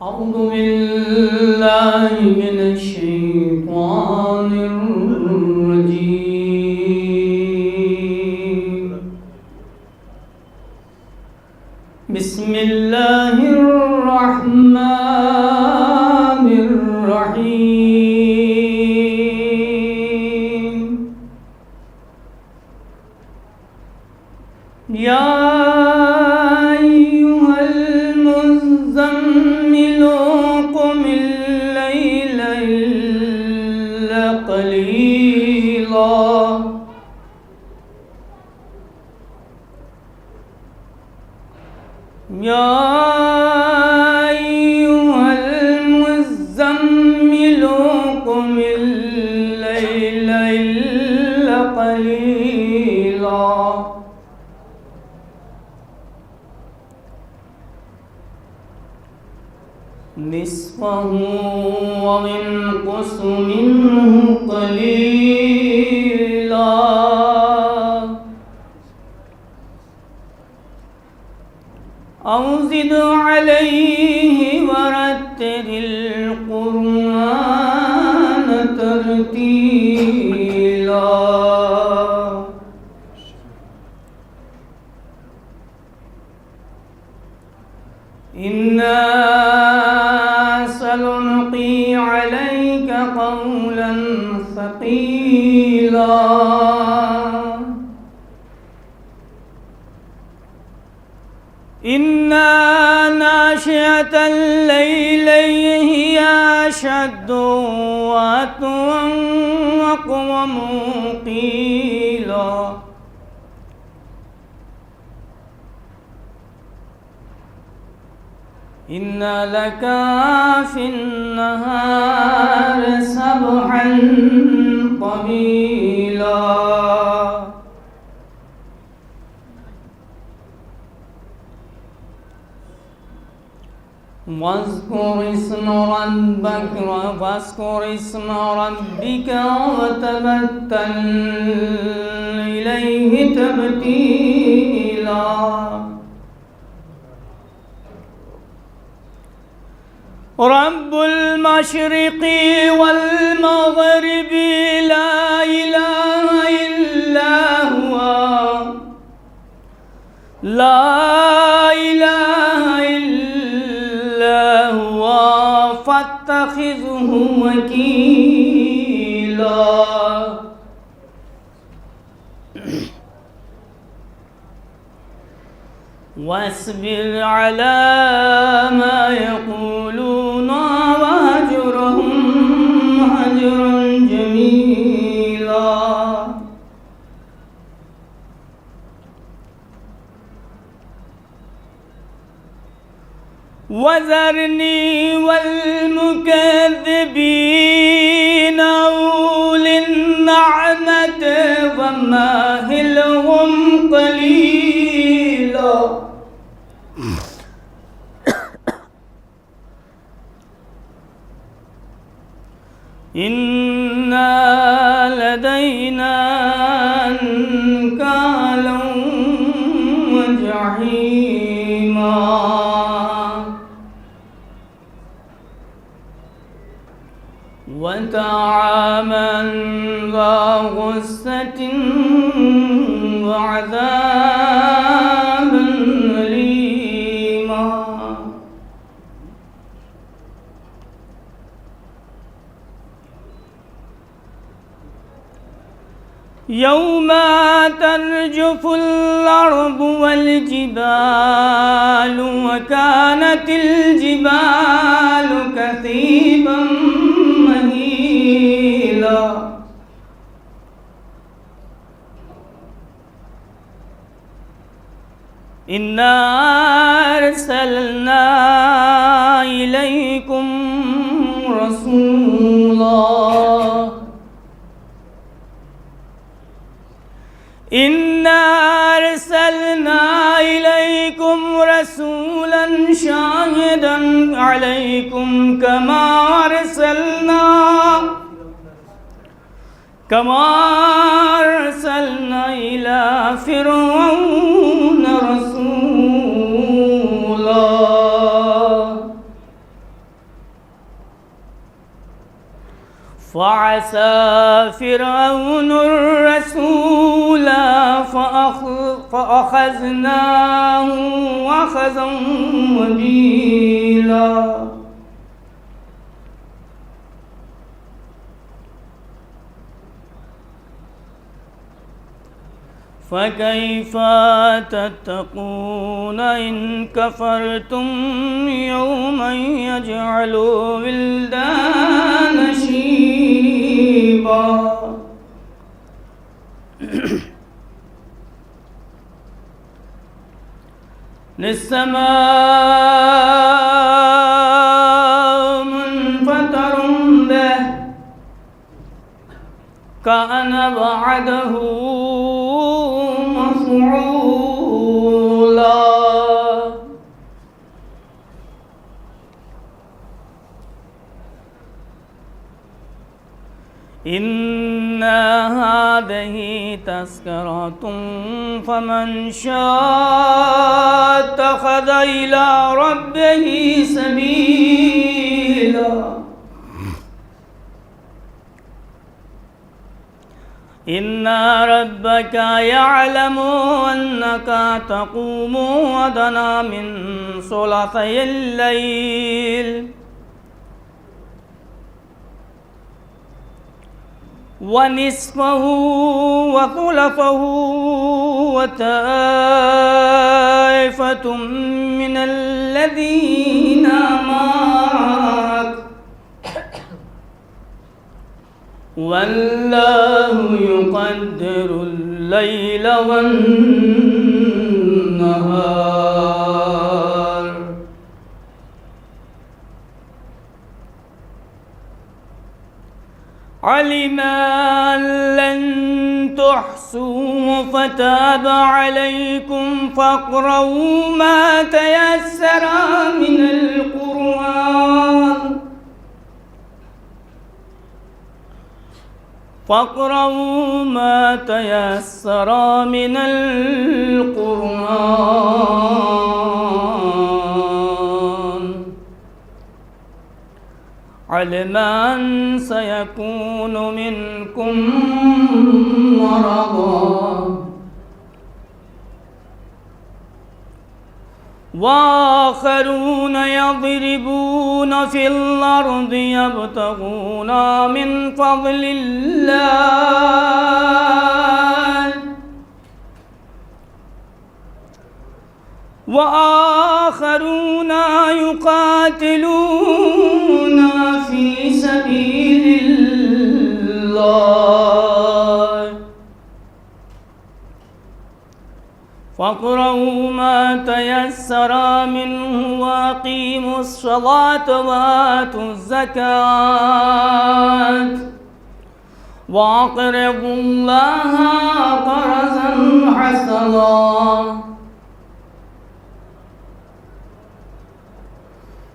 أعوذ بالله من الشيطان الرجيم. بسم الله الرحمن الرحيم. يا أيها المزمل قم الليل إلا قليلا يا أيها المزمل قم الليل إلا قليلا نصفه وانقص منه قليلا أو زد عليه ورتل القرآن ترتيلا إنا سنلقي عليك قولا ثقيلا إن ناشئة الليل هي أشد وأطول وأقوم قيلا إن لك في النهار سبحا طويلا واذكر اسم ربك وتبتل إليه تبتيلا رب المشرق والمغرب لا إله إلا هو لا إله إلا هو فاتخذه وكيلا واصبر على ما يقولون وهجرهم هجرا جميلا وذرني والمكذبين أولي النعمة ومهلهم قليلا إنا لدينا أنكالا وجحيما وطعاما ذا غصة وعذابا أليما يوم ترجف الأرض والجبال وكانت الجبال كثيبا مهيلا إنا أرسلنا إليكم رسولا إنا أرسلنا إليكم رسولا شاهدا عليكم كما أرسلنا إلى فرعون رسولا فعصى فرعون الرسول فأخذناه أخذا وبيلا فكيف تتقون إن كفرتم يوما يجعل الولدان شيبا للسماء منفطر به كأن بعده مفعولا إن هذه تذكرة فمن شاء اتخذ إلى ربه سبيلا إن ربك يعلم أنك تقوم أدنى من ثلثي الليل ونصفه وثلثه وطائفة من الذين معك والله يقدر الليل والنهار علم أن لن تحصوا فتاب عليكم فاقرؤوا ما تيسر من القرآن فاقرؤوا ما تيسر من القرآن علم أن سيكون منكم مرضى وآخرون يضربون في الأرض يبتغون من فضل الله وآخرون يقاتلون في سبيل الله فاقرؤوا ما تيسر منه وأقيموا الصلاة وآتوا الزكاة وأقرضوا الله قرضا حسنا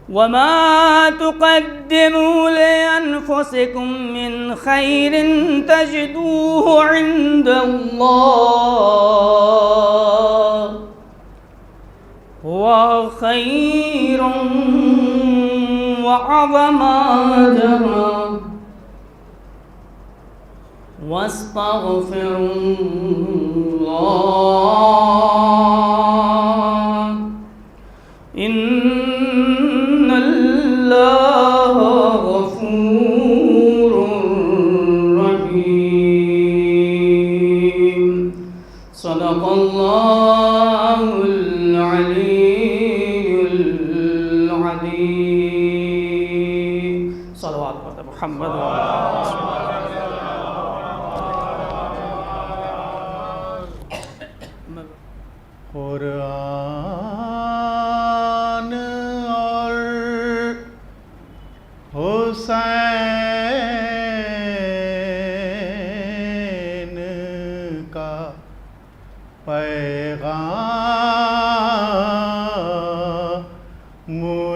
وما تقدموا لأنفسكم من خير تجدوه عند الله هو خير وأعظم أجرا واستغفروا الله إن الله غفور رحيم صدق الله العلي العظيم صلوات محمد قرآن اور حسین کا پیغام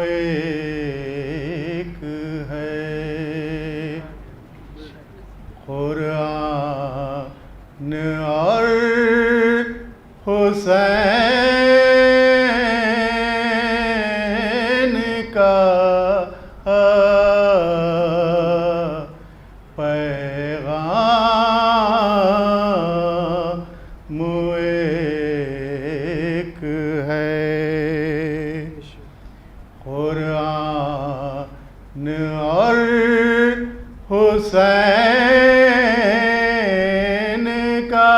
ایک ہے قرآن اور حسین کا قرآن اور حسین کا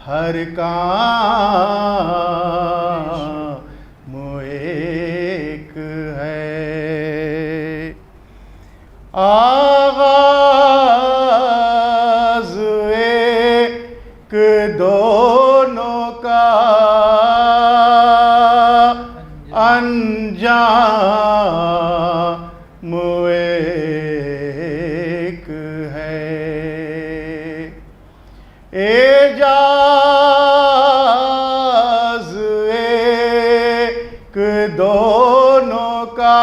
ہر کام ایک ہے آغاز ایک دونوں کا انجام ایک ہے اعجاز ایک دونوں کا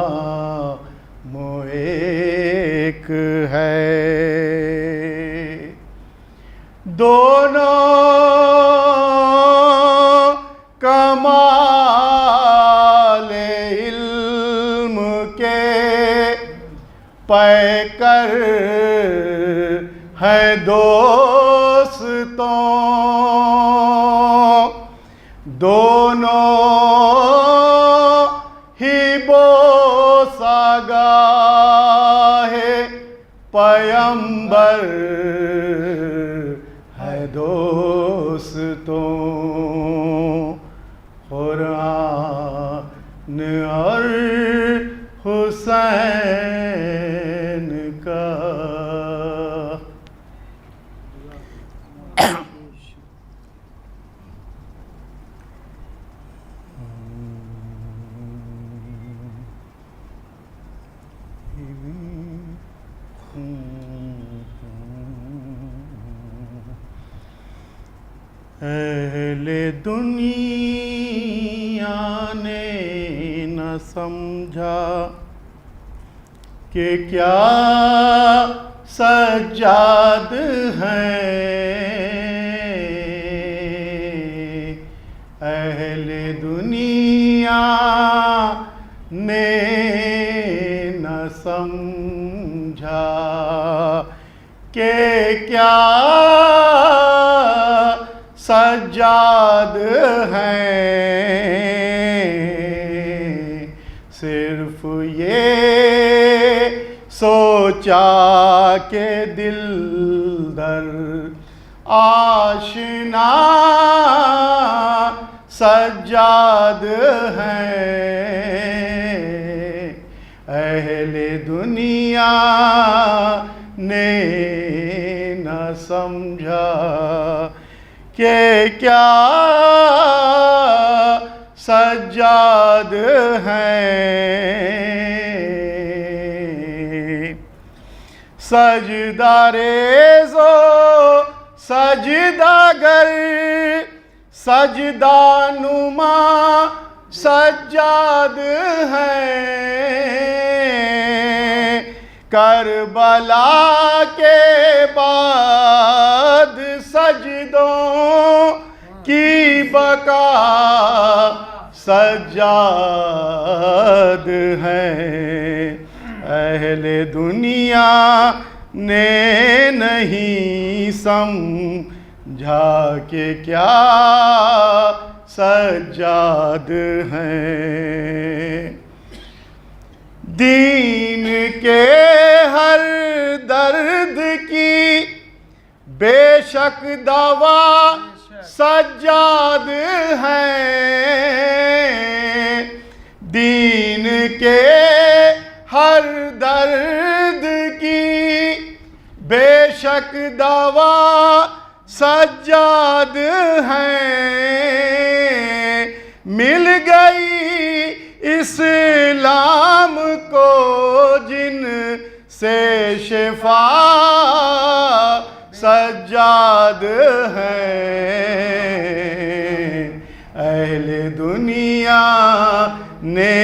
اکرام ایک ہے دونوں کمال علم کے پیکر ہے دوستوں دونوں ہی بوسگاہ پیمبر ہے دوستوں قرآن اور حسین کا اہل دنیا نے نہ سمجھا کہ کیا سجاد ہیں اہل دنیا نے نہ سمجھا کہ کیا سجاد ہیں صرف یہ سوچا کہ دل در آشنا سجاد ہیں اہل دنیا نے نہ سمجھا کہ کیا سجاد ہیں سجدہ ریز و سجدہ گر سجدہ نما سجاد ہیں کربلا کے بعد سجدوں کی بقا سجاد ہیں اہل دنیا نے نہیں سمجھا کہ کیا سجاد ہیں دین کے ہر درد کی بے شک دوا سجاد ہیں دین کے ہر درد کی بے شک دوا سجاد ہیں مل گئی اسلام کو جن سے شفا سجاد ہیں اہل دنیا نے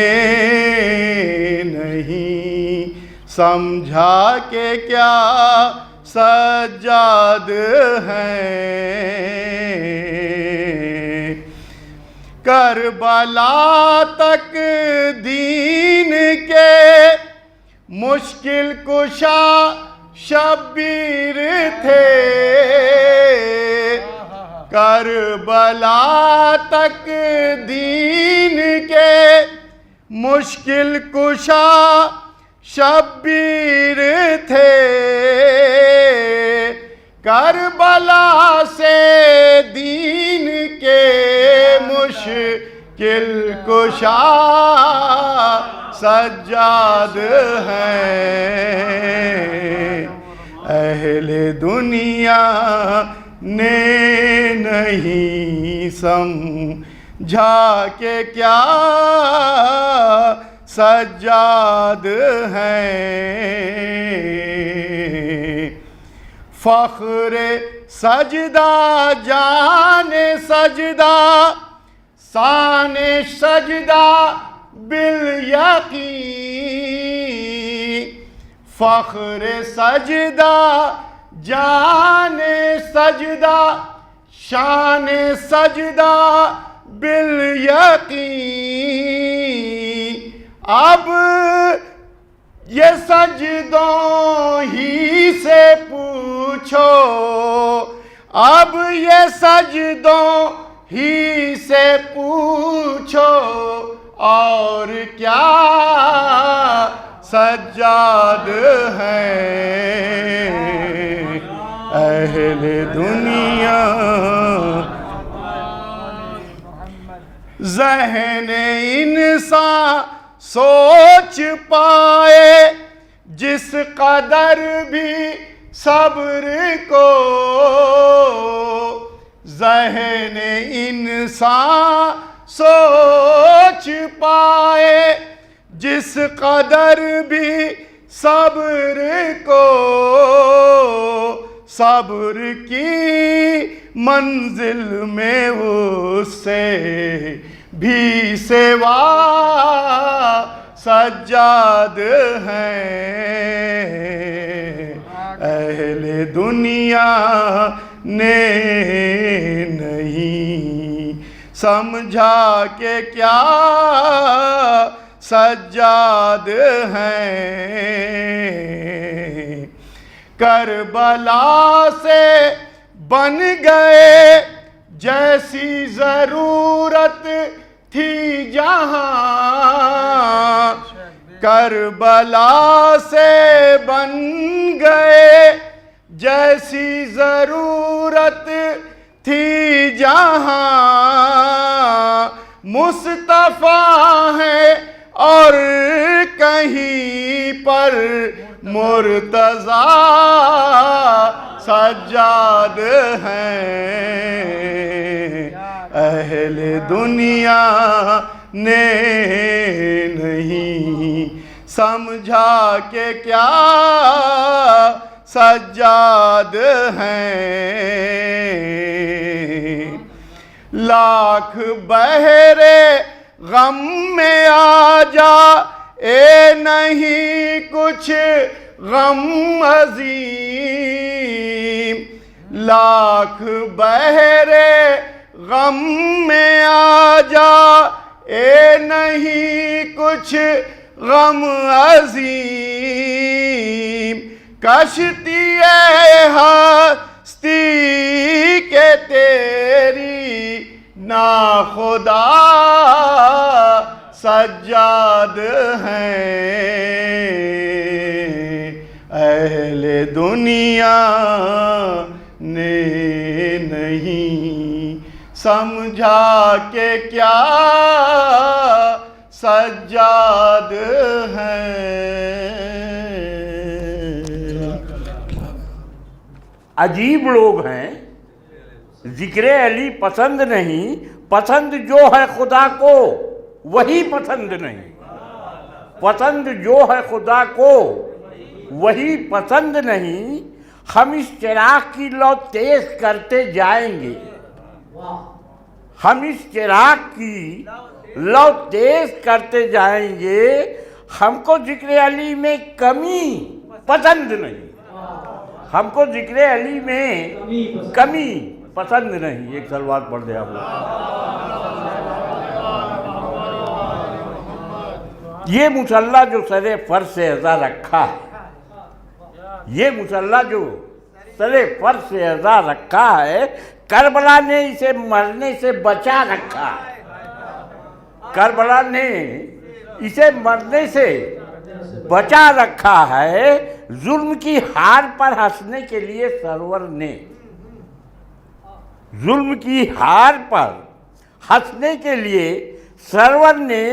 نہیں سمجھا کہ کیا سجاد ہیں کربلا تک دین کے مشکل کشا شبیر تھے کربلا تک دین کے مشکل کشا شبیر تھے، کربلا سے دین کے مشکل کشا سجاد ہیں، اہل دنیا نے نہیں سمجھا کہ کیا سجاد ہیں، فخر سجدہ جان سجدہ شان سجدہ بالیقین، فخر سجدہ جان سجدہ شان سجدہ بالیقین، اب یہ سجدوں ہی سے پوچھو، اب یہ سجدوں ہی سے پوچھو، اور کیا سجاد ہیں، اہل دنیا ذہن انسان سوچ پائے جس قدر بھی صبر کو، ذہن انسان سوچ پائے جس قدر بھی صبر کو، صبر کی منزل میں اس سے بھی سوا سجاد ہیں، اہل دنیا نے نہیں سمجھا کہ کیا سجاد ہیں، کربلا سے بن گئے جیسی ضرورت تھی جہاں، کربلا سے بن گئے جیسی ضرورت تھی جہاں، مصطفیٰ ہے اور کہیں پر مرتضیٰ سجاد ہیں، اہل دنیا نے نہیں سمجھا کہ کیا سجاد ہیں، لاکھ بہرے غم میں آ جا اے نہیں کچھ غم عظیم، لاکھ بہرے غم میں آ جا اے نہیں کچھ غم عظیم، کشتی ہستی کے تیری ناخدا سجاد ہیں، اہل دنیا نے نہیں سمجھا کہ کیا سجاد ہیں۔ عجیب لوگ ہیں، ذکر علی پسند نہیں، پسند جو ہے خدا کو وہی پسند نہیں، پسند جو ہے خدا کو وہی پسند نہیں، ہم اس چراغ کی لو تیز کرتے جائیں گے، ہم اس چراغ کی لو تیز کرتے جائیں گے، ہم کو ذکر علی میں کمی پسند نہیں، ہم کو ذکر علی میں کمی پسند نہیں۔ ایک صلوات پڑھ دے آپ لوگ۔ یہ مصلی جو سر فرش سے ہزا رکھا ہے، یہ مصلی جو بستر فرش سے ازا رکھا ہے، کربلا نے اسے مرنے سے بچا رکھا ہے۔ کربلا نے اسے مرنے سے بچا رکھا ہے۔ ظلم کی ہار پر ہنسنے کے لیے سرور نے، ظلم کی ہار پر ہنسنے کے لیے سرور نے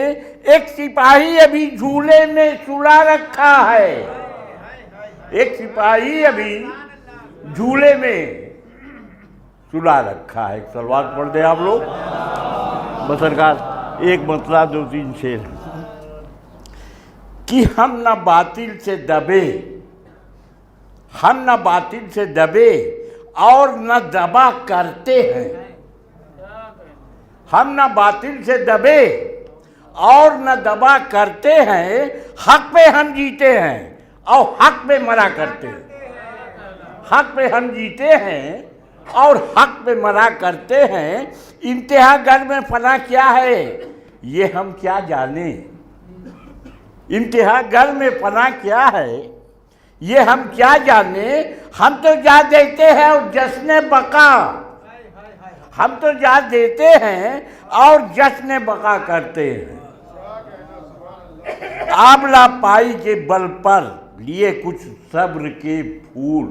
ایک سپاہی ابھی جھولے میں سلا رکھا ہے، ایک سپاہی ابھی جھولے میں سلا رکھا ہے۔ ایک صلوات پڑھ دیں آپ لوگ۔ بس سرکار ایک مسئلہ 2-3 شعر کہ ہم نہ باطل سے دبے، ہم نہ باطل سے دبے اور نہ دبا کرتے ہیں، ہم نہ باطل سے دبے اور نہ دبا کرتے ہیں، حق پہ ہم جیتے ہیں اور حق پہ مرا کرتے ہیں، حق پہ ہم جیتے ہیں اور حق پہ مرا کرتے ہیں۔ انتہا گر میں فنا کیا ہے یہ ہم کیا جانیں، انتہا گر میں فنا کیا ہے یہ ہم کیا جانیں۔ ہم تو جا دیتے ہیں اور جشن بقا، ہم تو جا دیتے ہیں اور جشن بقا کرتے ہیں۔ آبلہ پائی کے بل پر لیے کچھ صبر کے پھول،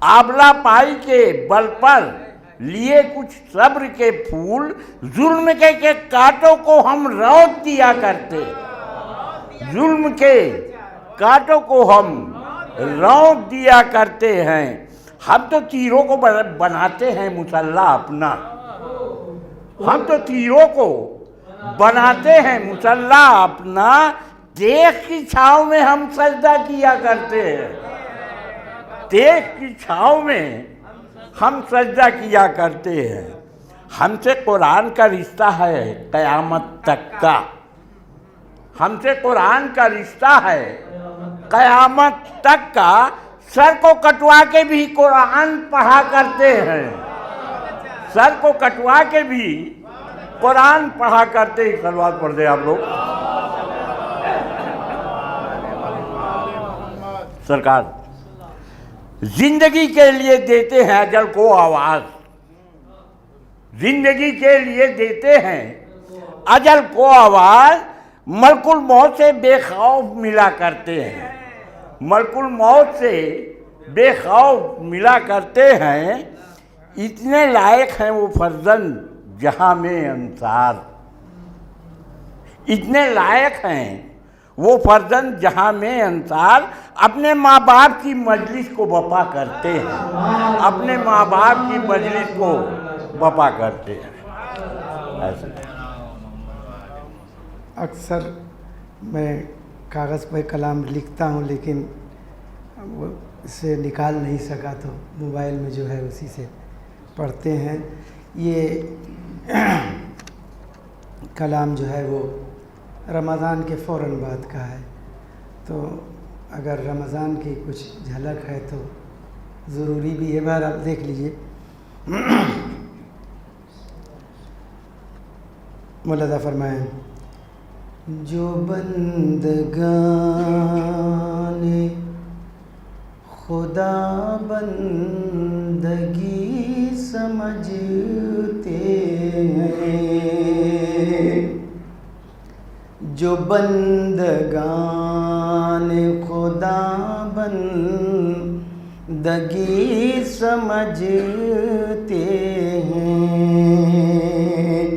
آبلہ پائی کے بل پر لیے کچھ صبر کے پھول، ظلم کے کانٹوں کو ہم روت دیا کرتے، ظلم کے کانٹوں کو ہم روت دیا کرتے ہیں۔ ہم تو تیروں کو بناتے ہیں مسلح اپنا، ہم تو تیروں کو بناتے ہیں مسلح اپنا، دیکھ کی چھاؤں میں ہم سجدہ کیا کرتے ہیں، دیکھ کی چھاؤں میں ہم سجدہ کیا کرتے ہیں۔ ہم سے قرآن کا رشتہ ہے قیامت تک کا، ہم سے قرآن کا رشتہ ہے قیامت تک کا، سر کو کٹوا کے بھی قرآن پڑھا کرتے ہیں، سر کو کٹوا کے بھی قرآن پڑھا کرتے ہیں۔ صلوات پڑھ دیں آپ لوگ۔ سرکار زندگی کے لیے دیتے ہیں اجل کو آواز، زندگی کے لیے دیتے ہیں اجل کو آواز، ملک الموت سے بے خوف ملا کرتے ہیں، ملک الموت سے بے خوف ملا کرتے ہیں۔ اتنے لائق ہیں وہ فرزند جہاں میں انصار، اتنے لائق ہیں وہ فرزند جہاں میں انصار، اپنے ماں باپ کی مجلس کو بپا کرتے ہیں، اپنے ماں باپ کی مجلس کو بپا کرتے ہیں۔ ایسے اکثر میں کاغذ پہ کلام لکھتا ہوں لیکن وہ اسے نکال نہیں سکا تو موبائل میں جو ہے اسی سے پڑھتے ہیں۔ یہ کلام جو ہے وہ رمضان کے فوراً بعد کا ہے، تو اگر رمضان کی کچھ جھلک ہے تو ضروری بھی ہے، بہر آپ دیکھ لیجئے۔ مولدہ فرمائیں جو بندگان خدا بندگی سمجھتے ہیں، جو بندگان خدا بندگی سمجھتے ہیں،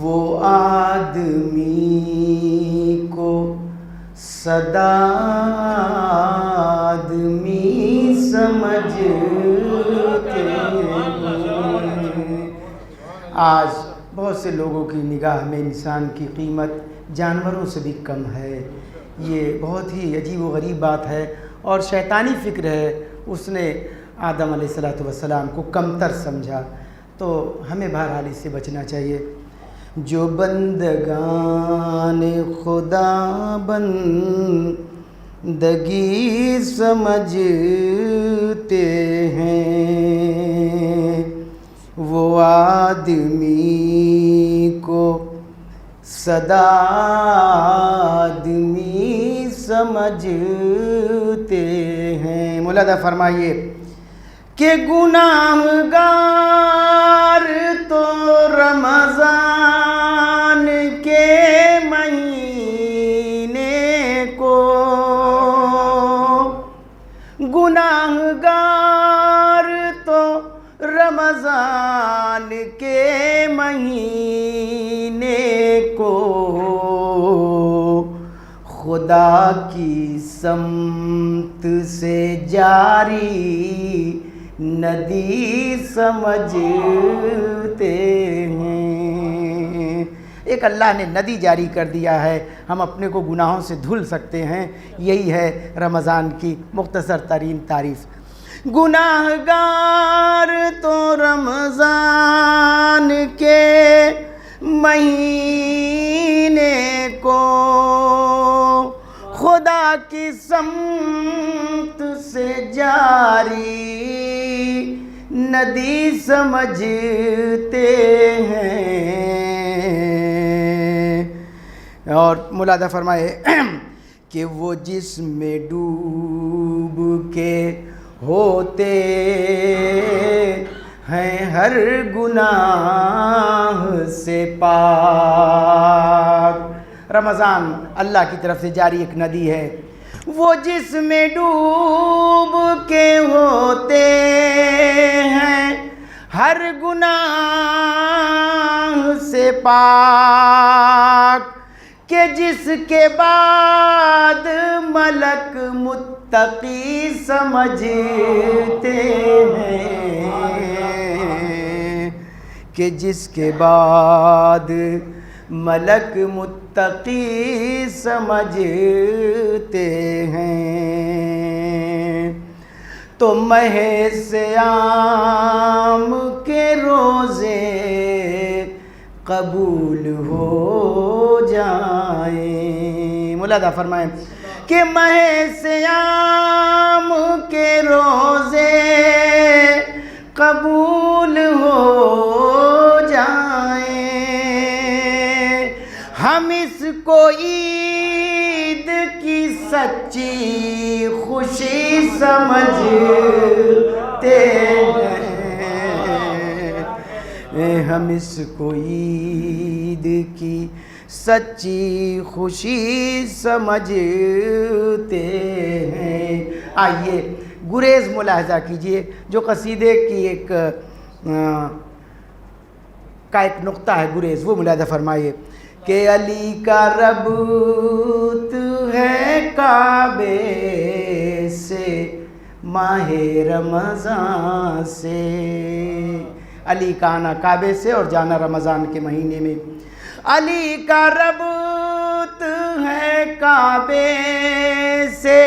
وہ آدمی کو سدا آدمی سمجھتے ہیں۔ آج بہت سے لوگوں کی نگاہ میں انسان کی قیمت جانوروں سے بھی کم ہے۔ یہ بہت ہی عجیب و غریب بات ہے اور شیطانی فکر ہے۔ اس نے آدم علیہ السلام کو کمتر سمجھا، تو ہمیں بہرحال اس سے بچنا چاہیے۔ جو بندگان خدا بندگی سمجھتے ہیں، وہ آدمی کو سدا آدمی سمجھتے ہیں۔ مولانا فرمائیے کہ گناہگار تو رمضان کے مہینے کو، گناہگار تو رمضان کے مہینے کو خدا کی سمت سے جاری ندی سمجھتے ہیں۔ ایک اللہ نے ندی جاری کر دیا ہے، ہم اپنے کو گناہوں سے دھل سکتے ہیں، یہی ہے رمضان کی مختصر ترین تعریف۔ گناہگار تو رمضان کے مہینے کو خدا کی سمت سے جاری ندی سمجھتے ہیں۔ اور مولانا فرمائے کہ وہ جس میں ڈوب کے ہوتے ہیں ہر گناہ سے پاک۔ رمضان اللہ کی طرف سے جاری ایک ندی ہے، وہ جس میں ڈوب کے ہوتے ہیں ہر گناہ سے پاک، کہ جس کے بعد ملک متقی سمجھتے ہیں، کہ جس کے بعد ملک متقی سمجھتے ہیں۔ تو ماہ صیام کے روزے قبول ہو جائیں۔ مولانا فرمائیں کہ ماہ صیام کے روزے قبول ہو جائیں، ہم اس کو عید کی سچی خوشی سمجھتے ہیں، ہم اس کو عید کی سچی خوشی سمجھتے ہیں۔ آئیے گریز ملاحظہ کیجئے جو قصیدے کی ایک نقطہ ہے گریز، وہ ملاحظہ فرمائیے کہ علی کا ربط ہے کعبے سے ماہ رمضان سے، علی کا آنا کعبے سے اور جانا رمضان کے مہینے میں۔ علی کا ربط ہے کعبے سے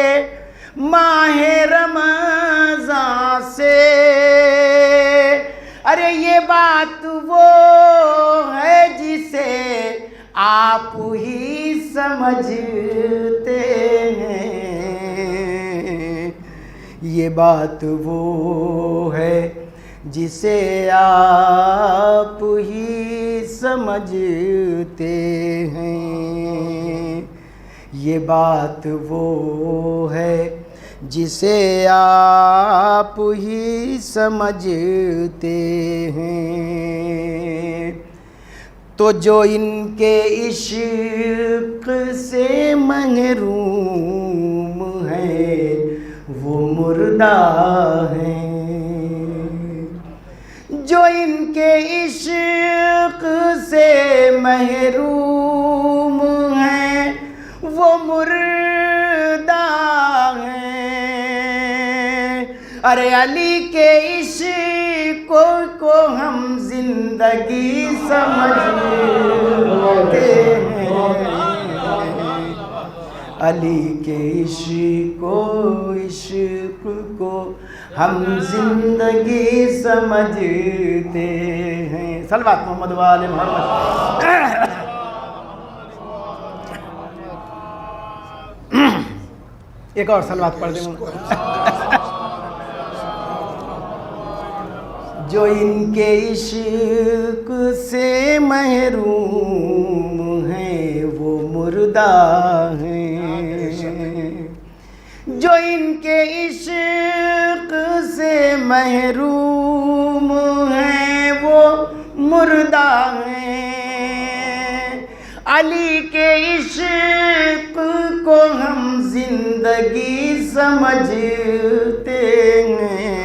ماہ رمضان سے، ارے یہ بات وہ ہے جسے آپ ہی سمجھتے ہیں، یہ بات وہ ہے جسے آپ ہی سمجھتے ہیں، یہ بات وہ ہے جسے آپ ہی سمجھتے ہیں۔ تو جو ان کے عشق سے محروم ہیں وہ مردہ ہیں، جو ان کے عشق سے محروم ہیں وہ مردہ ہیں، ارے علی کے عشق کو ہم زندگی سمجھتے ہیں، علی کے عشق کو ہم زندگی سمجھتے ہیں۔ صلوات محمد و آل محمد۔ ایک اور صلوات پڑھ دیں۔ جو ان کے عشق سے محروم ہیں وہ مردہ ہیں، عشق سے محروم ہیں وہ مردہ ہیں، علی کے عشق کو ہم زندگی سمجھتے ہیں،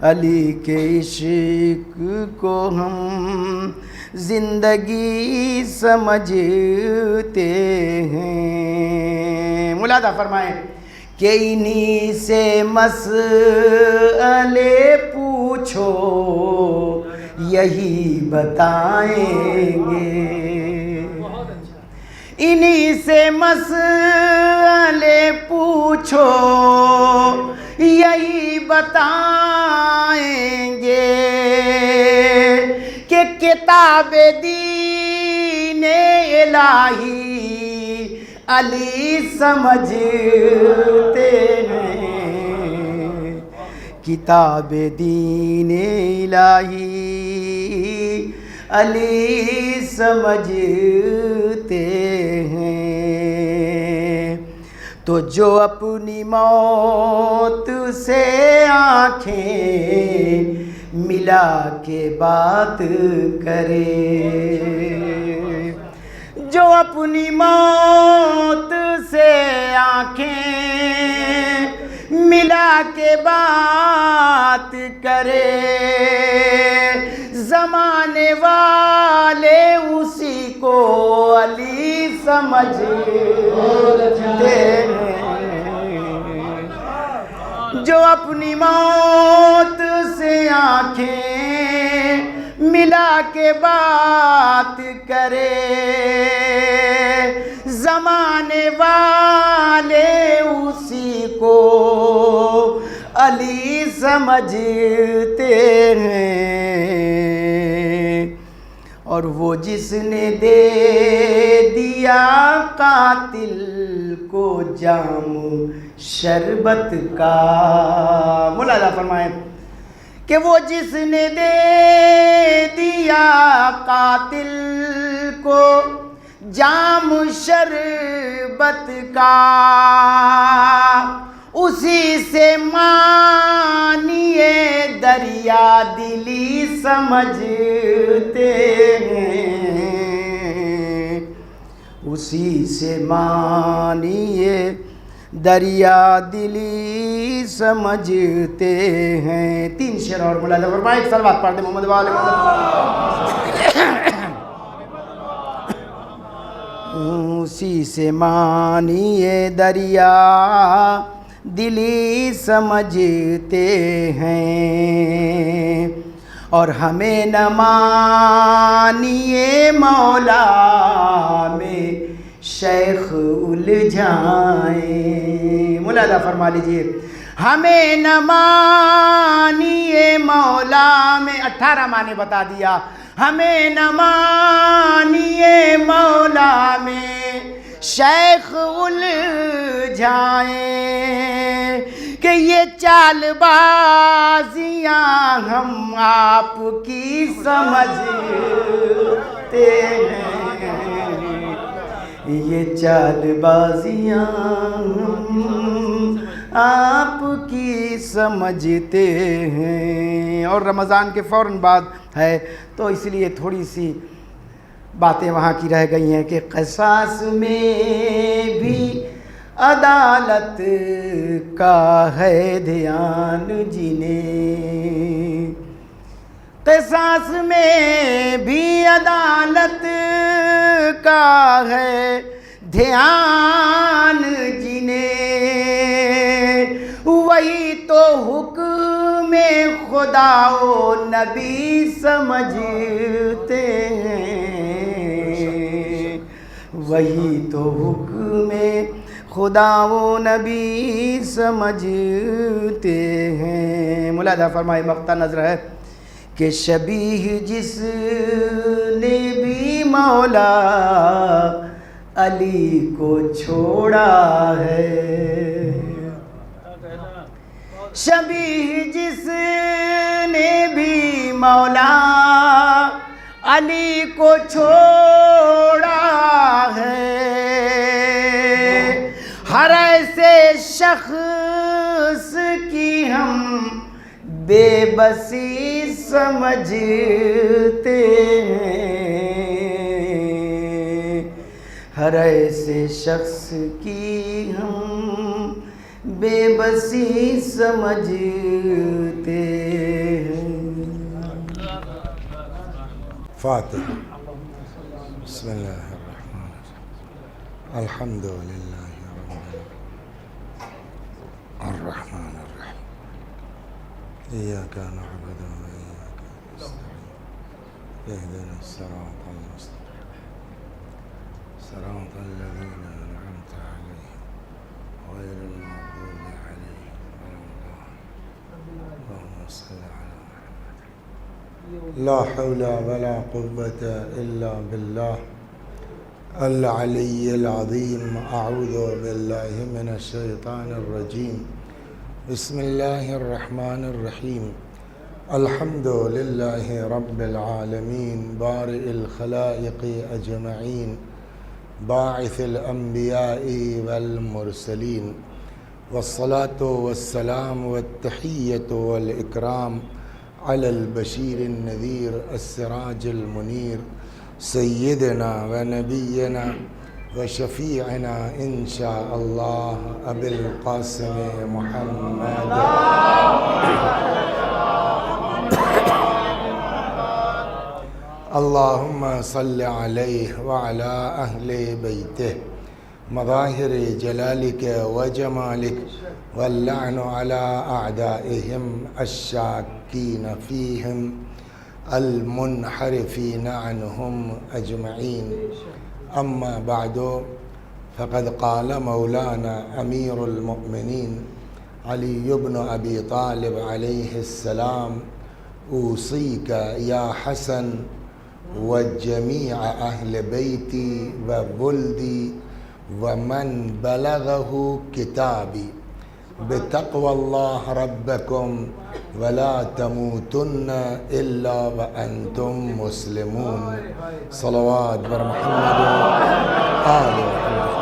علی کے عشق کو ہم زندگی سمجھتے ہیں۔ ملاحظہ فرمائیں کہ انہی سے مسئلے پوچھو یہی بتائیں گے، انہی سے مسئلے پوچھو یہی بتائیں گے کہ کتاب دین الہی علی سمجھتے ہیں، کتاب دین الہی علی سمجھتے ہیں۔ تو جو اپنی موت سے آنکھیں ملا کے بات کرے، جو اپنی موت سے آنکھیں ملا کے بات کرے، زمانے والے اسی کو علی سمجھتے ہیں، جو اپنی موت سے آنکھیں ملا کے بات کرے، زمانے والے اسی کو علی سمجھتے ہیں۔ اور وہ جس نے دے دیا قاتل کو جام شربت کا، ملاحظہ فرمائیں کہ وہ جس نے دے دیا قاتل کو جام شربت کا، اسی سے معنی دریا دلی سمجھتے ہیں، اسی سے معنی دریا دلی سمجھتے ہیں۔ 3 شعر اور ملاحظہ فرمائیں، ایک صلوات پڑھ دیں محمد والے محمد۔ اسی سے معنی دریا دلی سمجھتے ہیں، اور ہمیں نہ معنی مولا میں شیخ الجھائیں، ملاحظہ فرما لیجئے، ہمیں نہ معنی مولا میں 18 معنی بتا دیا، ہمیں نہ معنی مولا میں شیخ الجھائیں، کہ یہ چال بازیاں ہم آپ کی سمجھتے ہیں، یہ چال بازیاں ہم آپ کی سمجھتے ہیں۔ اور رمضان کے فوراً بعد ہے تو اس لیے تھوڑی سی باتیں وہاں کی رہ گئی ہیں کہ قصاص میں بھی عدالت کا ہے دھیان جنہیں، قصاص میں بھی عدالت کا ہے دھیان جنہیں، وہی تو حکم خدا و نبی سمجھتے ہیں، وہی تو حکم خدا و نبی سمجھتے ہیں۔ ملاحظہ فرمائے، مقطع نظر ہے کہ شبیہ جس نے بھی مولا علی کو چھوڑا ہے، شبیہ جس نے بھی مولا علی کو چھوڑا ہے، ہر ایسے شخص کی ہم بے بسی سمجھتے ہیں، ہر ایسے شخص کی ہم بے بسی سمجھتے ہیں۔ فاتحہ۔ بسم اللہ الرحمن الرحیم، الحمد للہ رب العالمین، الرحمن الرحیم، ایاک نعبد و ایاک نستعین، اہدنا الصراط المستقیم، صراط الذین انعمت علیہم غیر المغضوب علیہم ولا الضالین، اللہم صل علی لا حول ولا قوة إلا بالله العلي العظيم. أعوذ بالله من الشيطان الرجيم. بسم الله الرحمن الرحيم. الحمد لله رب العالمين بارئ الخلائق أجمعين باعث الأنبياء والمرسلين، والصلاة والسلام والتحية والإكرام على البشير النذير السراج المنير سيدنا ونبينا وشفيعنا إن شاء الله أبي القاسم محمد اللهم صل عليه وعلى أهل بيته مظاهر جلالك وجمالك، واللعن على أعدائهم الشاكين فيهم المنحرفين عنهم أجمعين. أما بعد، فقد قال مولانا أمير المؤمنين علي بن أبي طالب عليه السلام: أوصيك يا حسن وجميع أهل بيتي وولدي ومن بلغه كتابي بتقوى الله ربكم ولا تموتن إلا وأنتم مسلمون. صلوات بر محمد آل محمد.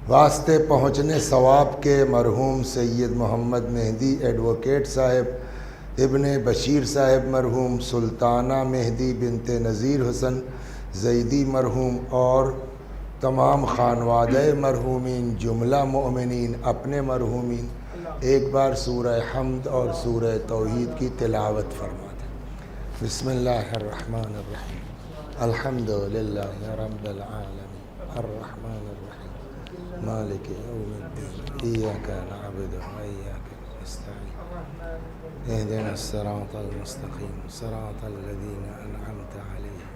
واسطے پہنچنے ثواب کے مرحوم سید محمد مہدی ایڈوکیٹ صاحب ابن بشیر صاحب مرحوم، سلطانہ مہدی بنت نذیر حسن زیدی مرحوم، اور تمام خانوادہ مرحومین، جملہ مؤمنین، اپنے مرحومین، ایک بار سورہ حمد اور سورہ توحید کی تلاوت فرما دیں۔ بسم اللہ الرحمن الرحیم، الحمد للہ رب العالمین، الرحمن الرحیم، مالک یوم الدین، ایاک نعبد و ایاک نستعین، اہدنا الصراط المستقیم، صراط الذین انعمت علیہم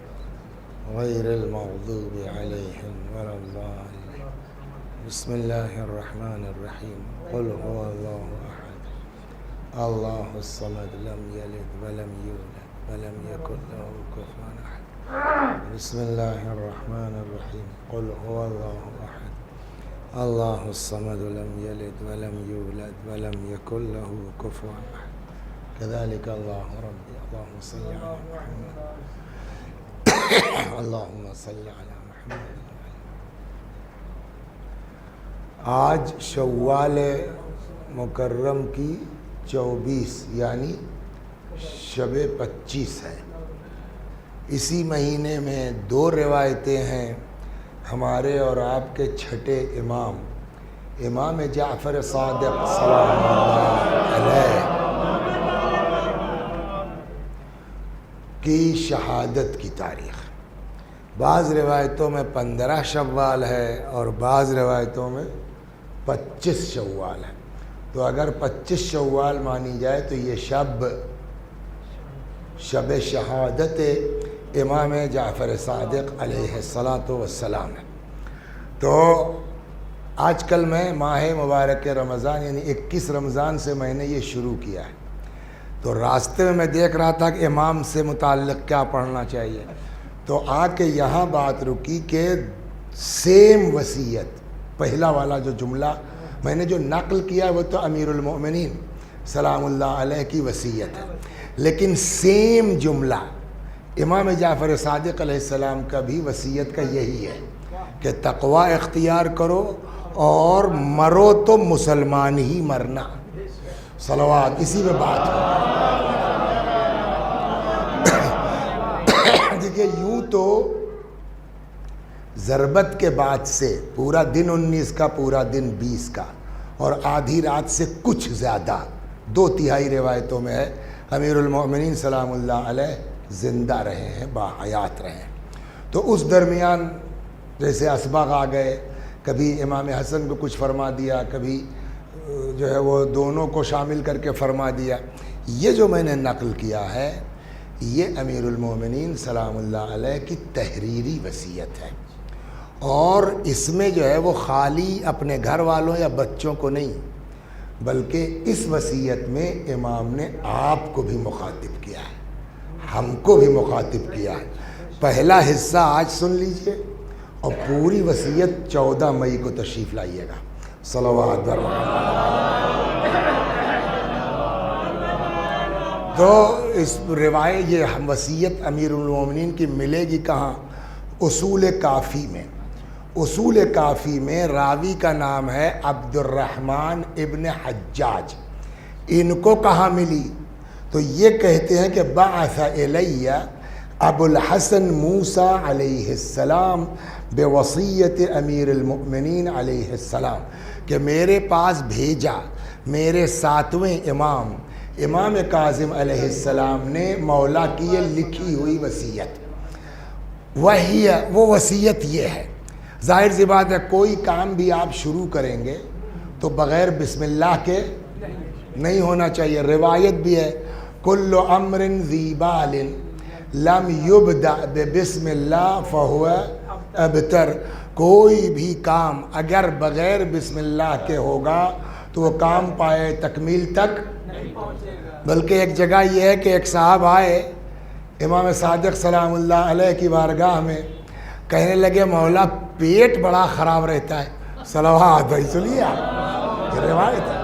غیر المغضوب علیہم ولا الضالین. بسم اللہ الرحمن الرحیم، قل هو اللہ احد اللہ الصمد لم یلد ولم یولد ولم یکن له کفوا احد. بسم اللہ الرحمن الرحیم، قل هو اللہ احد اللہ الصمد لم یلد ولم یولد ولم یکن له کفوا احد. كذلك اللہ ربی. اللہم صل علی محمد، اللہم صل علی محمد. آج شوال مکرم کی 24 یعنی شب 25 ہے. اسی مہینے میں 2 روایتیں ہیں ہمارے اور آپ کے چھٹے امام جعفر صادق سلام اللہ علیہ کی شہادت کی تاریخ. بعض روایتوں میں 15 شوال ہے اور بعض روایتوں میں 25 شوال ہے. تو اگر 25 شوال مانی جائے تو یہ شب شہادت امام جعفر صادق علیہ السلام ہے. تو آج کل میں ماہ مبارک رمضان یعنی 21 رمضان سے میں نے یہ شروع کیا ہے. تو راستے میں دیکھ رہا تھا کہ امام سے متعلق کیا پڑھنا چاہیے. تو آ کے یہاں بات رکی کہ سیم وصیت، پہلا والا جو جملہ میں نے جو نقل کیا وہ تو امیر المؤمنین سلام اللہ علیہ کی وصیت ہے، لیکن سیم جملہ امام جعفر صادق علیہ السلام کا بھی وصیت کا یہی ہے کہ تقوی اختیار کرو اور مرو تو مسلمان ہی مرنا. صلوات. اسی میں بات ہے. دیکھیے یوں تو ضربت کے بعد سے پورا دن 19 کا، پورا دن 20 کا، اور آدھی رات سے کچھ زیادہ 2/3 روایتوں میں ہے امیر المومنین سلام اللہ علیہ زندہ رہے ہیں، باحیات رہے ہیں. تو اس درمیان جیسے اسباغ آ گئے، کبھی امام حسن کو کچھ فرما دیا، کبھی جو ہے وہ دونوں کو شامل کر کے فرما دیا. یہ جو میں نے نقل کیا ہے یہ امیر المومنین سلام اللہ علیہ کی تحریری وصیت ہے، اور اس میں جو ہے وہ خالی اپنے گھر والوں یا بچوں کو نہیں، بلکہ اس وصیت میں امام نے آپ کو بھی مخاطب کیا ہے، ہم کو بھی مخاطب کیا ہے. پہلا حصہ آج سن لیجئے اور پوری وصیت 14 مئی کو تشریف لائیے گا. صلوات بر محمد. تو اس روایت یہ وصیت امیر المومنین کی ملے گی کہاں؟ اصول کافی میں. اصول کافی میں راوی کا نام ہے عبد الرحمن ابن حجاج. ان کو کہاں ملی؟ تو یہ کہتے ہیں کہ بعث الیہ ابو الحسن موسیٰ علیہ السلام بوصیت امیر المؤمنین علیہ السلام، کہ میرے پاس بھیجا میرے 7ویں امام امام کاظم علیہ السلام نے مولا کی یہ لکھی ہوئی وصیت. وہی وہ وصیت یہ ہے. ظاہر سی بات ہے کوئی کام بھی آپ شروع کریں گے تو بغیر بسم اللہ کے نہیں ہونا چاہیے. روایت بھی ہے کل امر ذی بال لم یبدأ بسم اللہ فہو ابتر. کوئی بھی کام اگر بغیر بسم اللہ کے ہوگا تو وہ کام پائے تکمیل تک. بلکہ ایک جگہ یہ ہے کہ ایک صاحب آئے امام صادق سلام اللہ علیہ کی بارگاہ میں، کہنے لگے مولا پیٹ بڑا خراب رہتا ہے. صلوات بھائی سنیے آپ، یہ روایت ہے.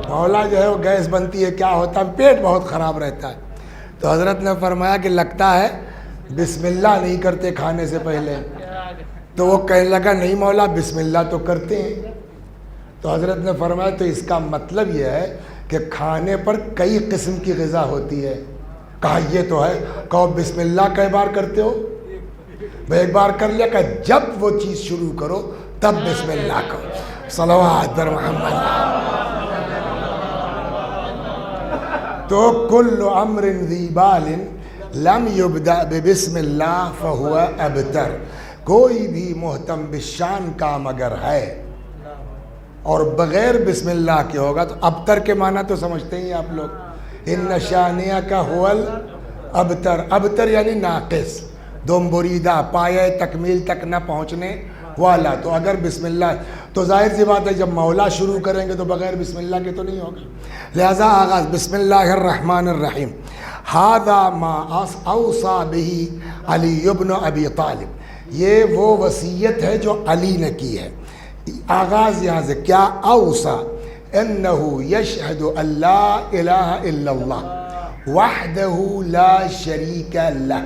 مولا جو ہے وہ گیس بنتی ہے، کیا ہوتا ہے، پیٹ بہت خراب رہتا ہے. تو حضرت نے فرمایا کہ لگتا ہے بسم اللہ نہیں کرتے کھانے سے پہلے. تو وہ کہنے لگا نہیں مولا بسم اللہ تو کرتے ہیں. تو حضرت نے فرمایا تو اس کا مطلب یہ ہے کہ کھانے پر کئی قسم کی غذا ہوتی ہے. کہا یہ تو ہے. کہو بسم اللہ کئی بار کرتے ہو؟ میں ایک بار کر لیا. کہ جب وہ چیز شروع کرو تب بسم اللہ کرو. صلوات بر محمد. تو کل امر ذی بال لم یبدأ بسم اللہ فہو ابتر. کوئی بھی محتم بالشان کام اگر ہے اور بغیر بسم اللہ کے ہوگا تو ابتر کے معنی تو سمجھتے ہیں آپ لوگ. ان شانیہ کا ہول ابتر. ابتر یعنی ناقص، دوم بریدہ، پایہ تکمیل تک نہ پہنچنے والا. تو اگر بسم اللہ تو ظاہر سی بات ہے جب مولا شروع کریں گے تو بغیر بسم اللہ کے تو نہیں ہوگا. لہذا آغاز بسم اللہ الرحمن الرحیم. ھذا ما اوصى به علی ابن ابی طالب. یہ وہ وصیت ہے جو علی نے کی ہے. آغاز یہاں سے کیا؟ اوصى انه یشہد ان لا الہ الا اللہ وحدہ لا شریک لہ.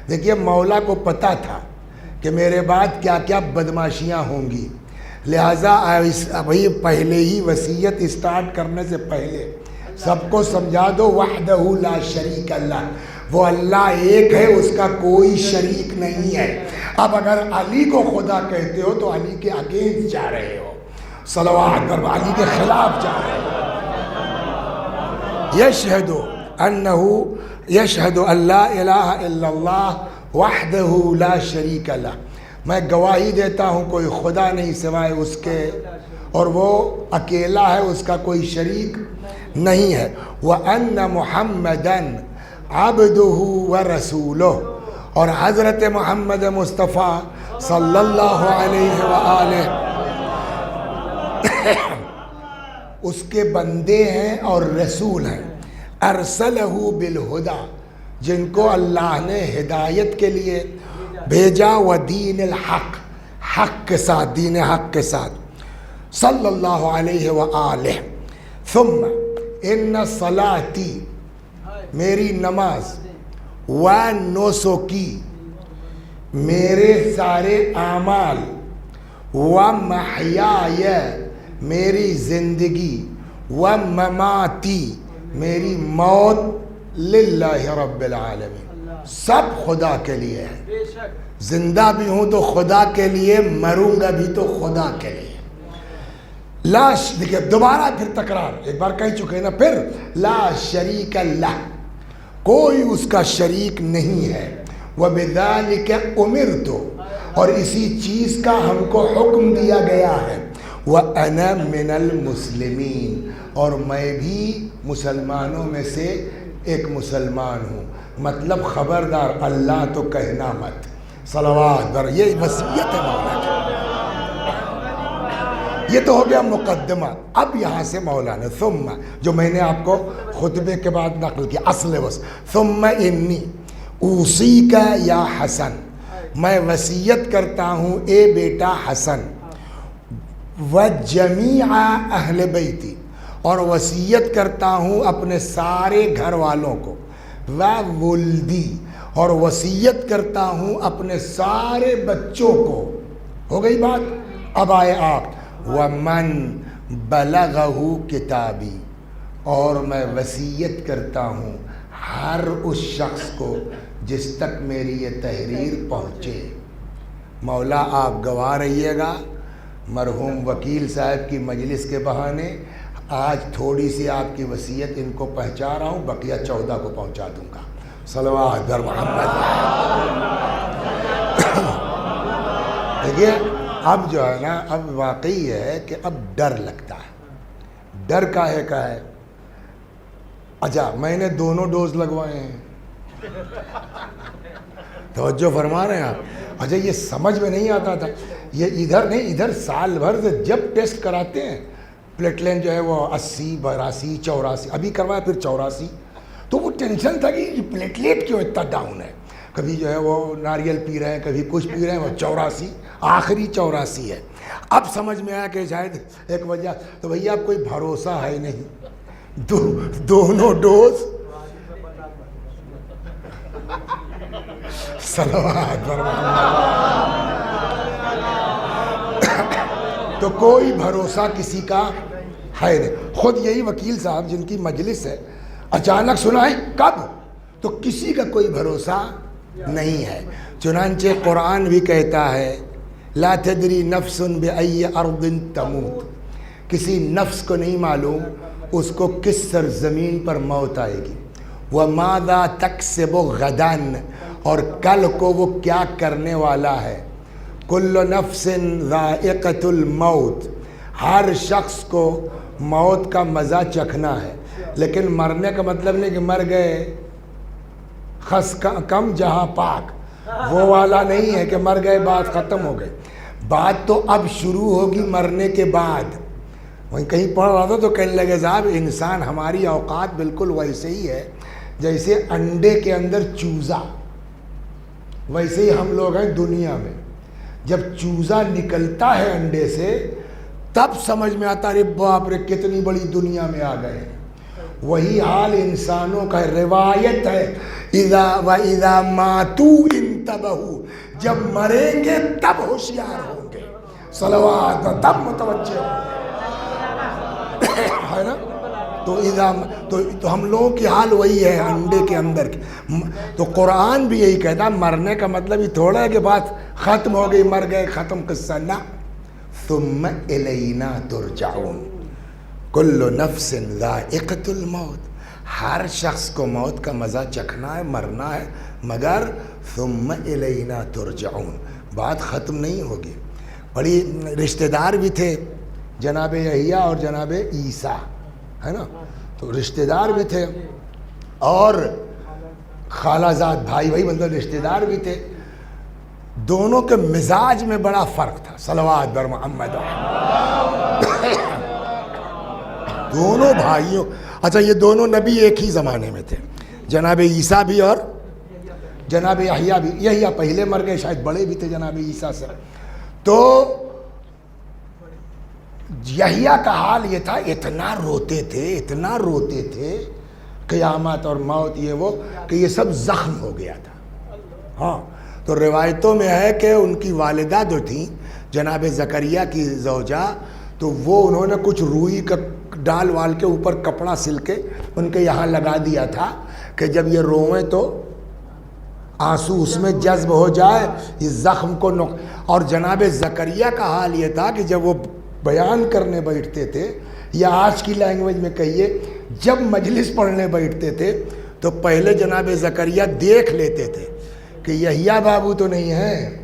دیکھیے مولا کو پتہ تھا کہ میرے بعد کیا کیا بدماشیاں ہوں گی، لہٰذا ابھی پہلے ہی وصیت اسٹارٹ کرنے سے پہلے سب کو سمجھا دو وحدہ لا شریک اللہ، وہ اللہ ایک ہے، اس کا کوئی شریک نہیں ہے. اب اگر علی کو خدا کہتے ہو تو علی کے اگینسٹ جا رہے ہو. صلوات پر علی کے خلاف جا رہے ہو. یشہد انہ یشہد ان لا الہ الا اللہ وحدہ لا شریک لہ. میں گواہی دیتا ہوں کوئی خدا نہیں سوائے اس کے، اور وہ اکیلا ہے، اس کا کوئی شریک نہیں ہے. وَأَنَّ مُحَمَّدًا عَبْدُهُ وَرَسُولُهُ. اور حضرت محمد مصطفیٰ صلی اللہ علیہ وآلہ اس کے بندے ہیں اور رسول ہیں. ارسلہ بالہدیٰ، جن کو اللہ نے ہدایت کے لیے بھیجا، و دین الحق، حق کے ساتھ، دین حق کے ساتھ، صلی اللہ علیہ وآلہ. ثم ان صلاتی، میری نماز، و نسکی، میرے سارے اعمال، و محیای میری زندگی، و مماتی میری موت، للہ رب العالمین، سب خدا کے لیے ہے۔ زندہ بھی ہوں تو خدا کے لیے، مروں گا بھی تو خدا کے لیے۔ دیکھیں دوبارہ پھر تکرار، ایک بار کہہ چکے نا، پھر لا شریک لہ، کوئی اس کا شریک نہیں ہے۔ وَبِذَلِكَ أُمِرْتُ، اور اسی چیز کا ہم کو حکم دیا گیا ہے۔ وَأَنَا مِنَ الْمُسْلِمِينَ، اور میں بھی مسلمانوں میں سے ایک مسلمان ہوں۔ مطلب خبردار اللہ تو کہنا مت، صلوات بر، یہ وصیت ہے مولا کی۔ یہ تو ہو گیا مقدمہ۔ اب یہاں سے مولا نے ثم، جو میں نے آپ کو خطبے کے بعد نقل کیا، اصل ثم انی اوصیک یا حسن، میں وصیت کرتا ہوں اے بیٹا حسن، وجمیع اہل بیتی، اور وصیت کرتا ہوں اپنے سارے گھر والوں کو، وولدی، اور وصیت کرتا ہوں اپنے سارے بچوں کو۔ ہو گئی بات؟ اب آئے آپ، ومن بلغہ کتابی، اور میں وصیت کرتا ہوں ہر اس شخص کو جس تک میری یہ تحریر پہنچے۔ مولا آپ گواہ رہیے گا، مرحوم وکیل صاحب کی مجلس کے بہانے آج تھوڑی سی آپ کی وصیت ان کو پہنچا رہا ہوں، بقیہ 14 کو پہنچا دوں گا۔ صلوات بر محمد۔ دیکھیے اب جو ہے نا، اب واقعی ہے کہ اب ڈر لگتا ہے۔ ڈر کاہے کا ہے؟ اچھا میں نے دونوں ڈوز لگوائے ہیں، توجہ فرما رہے ہیں آپ؟ اچھا یہ سمجھ میں نہیں آتا تھا، یہ ادھر نہیں، ادھر سال بھر سے جب ٹیسٹ کراتے ہیں پلیٹلین جو ہے وہ 80 82 84، ابھی کروایا پھر 84، تو وہ ٹینشن تھا کہ یہ پلیٹلیٹ کیوں اتنا ڈاؤن ہے، کبھی جو ہے وہ ناریل پی رہے ہیں، کبھی کچھ پی رہے ہیں، وہ 84 آخری 84 ہے۔ اب سمجھ میں آیا کہ شاید ایک وجہ تو بھیا اب کوئی بھروسہ ہے نہیں، دونوں ڈوز صلوات پر تو کوئی بھروسہ کسی کا ہے نہیں۔ خود یہی وکیل صاحب جن کی مجلس ہے اچانک سنائیں کب، تو کسی کا کوئی بھروسہ نہیں ہے۔ چنانچہ قرآن بھی کہتا ہے لا تدری نفس بأی ارض تموت، کسی نفس کو نہیں معلوم اس کو کس سرزمین پر موت آئے گی۔ وماذا تکسب غدا، اور کل کو وہ کیا کرنے والا ہے۔ کل نفس ذائقۃ الموت، ہر شخص کو موت کا مزہ چکھنا ہے، لیکن مرنے کا مطلب نہیں کہ مر گئے خس کم جہاں پاک، وہ والا نہیں ہے کہ مر گئے بات ختم ہو گئی۔ بات تو اب شروع ہوگی مرنے کے بعد۔ وہیں کہیں پڑھ رہا تھا تو کہنے لگے صاحب انسان ہماری اوقات بالکل ویسے ہی ہے جیسے انڈے کے اندر چوزا، ویسے ہی ہم لوگ ہیں دنیا میں۔ جب چوزا نکلتا ہے انڈے سے تب سمجھ میں آتا رے باپ رے کتنی بڑی دنیا میں آ گئے۔ وہی حال انسانوں کا روایت ہے اذا واذا ماتوا انتبہوا، جب مریں گے تب ہوشیار ہوں گے، صلوات تب متوجہ ہوں گے، ہے نا؟ تو ہم لوگوں کی حال وہی ہے انڈے کے اندر کی۔ تو قرآن بھی یہی کہتا مرنے کا مطلب ہی تھوڑا ہے کہ بات ختم ہو گئی، مر گئے، ختم قصہ نہ۔ ثم الینا ترجعون، کل نفس ذائقۃ الموت، ہر شخص کو موت کا مزہ چکھنا ہے، مرنا ہے، مگر ثم الینا ترجعون، بات ختم نہیں ہوگی۔ بڑی رشتہ دار بھی تھے جناب یحییٰ اور جناب عیسیٰ، ہے نا؟ تو رشتہ دار بھی تھے اور خالہ زاد بھائی بھائی مطلب رشتہ دار بھی تھے، دونوں کے مزاج میں بڑا فرق تھا، صلوات بر محمد۔ دونوں بھائیوں، اچھا یہ دونوں نبی ایک ہی زمانے میں تھے، جناب عیسیٰ بھی اور جناب یحییٰ بھی۔ یحییٰ پہلے مر گئے، شاید بڑے بھی تھے جناب عیسیٰ سے۔ تو یحییٰ کا حال یہ تھا، اتنا روتے تھے قیامت اور موت یہ وہ کہ یہ سب زخم ہو گیا تھا۔ ہاں تو روایتوں میں ہے کہ ان کی والدہ جو تھیں جناب زکریا کی زوجہ، تو وہ انہوں نے کچھ روئی کا ڈال وال کے اوپر کپڑا سل کے ان کے یہاں لگا دیا تھا کہ جب یہ روئیں تو آنسو اس میں جذب ہو جائے، اس زخم کو اور جناب زکریا کا حال یہ تھا کہ جب وہ بیان کرنے بیٹھتے تھے، یا آج کی لینگویج میں کہیے جب مجلس پڑھنے بیٹھتے تھے، تو پہلے جناب زکریا دیکھ لیتے تھے کہ یحییٰ بابو تو نہیں ہے،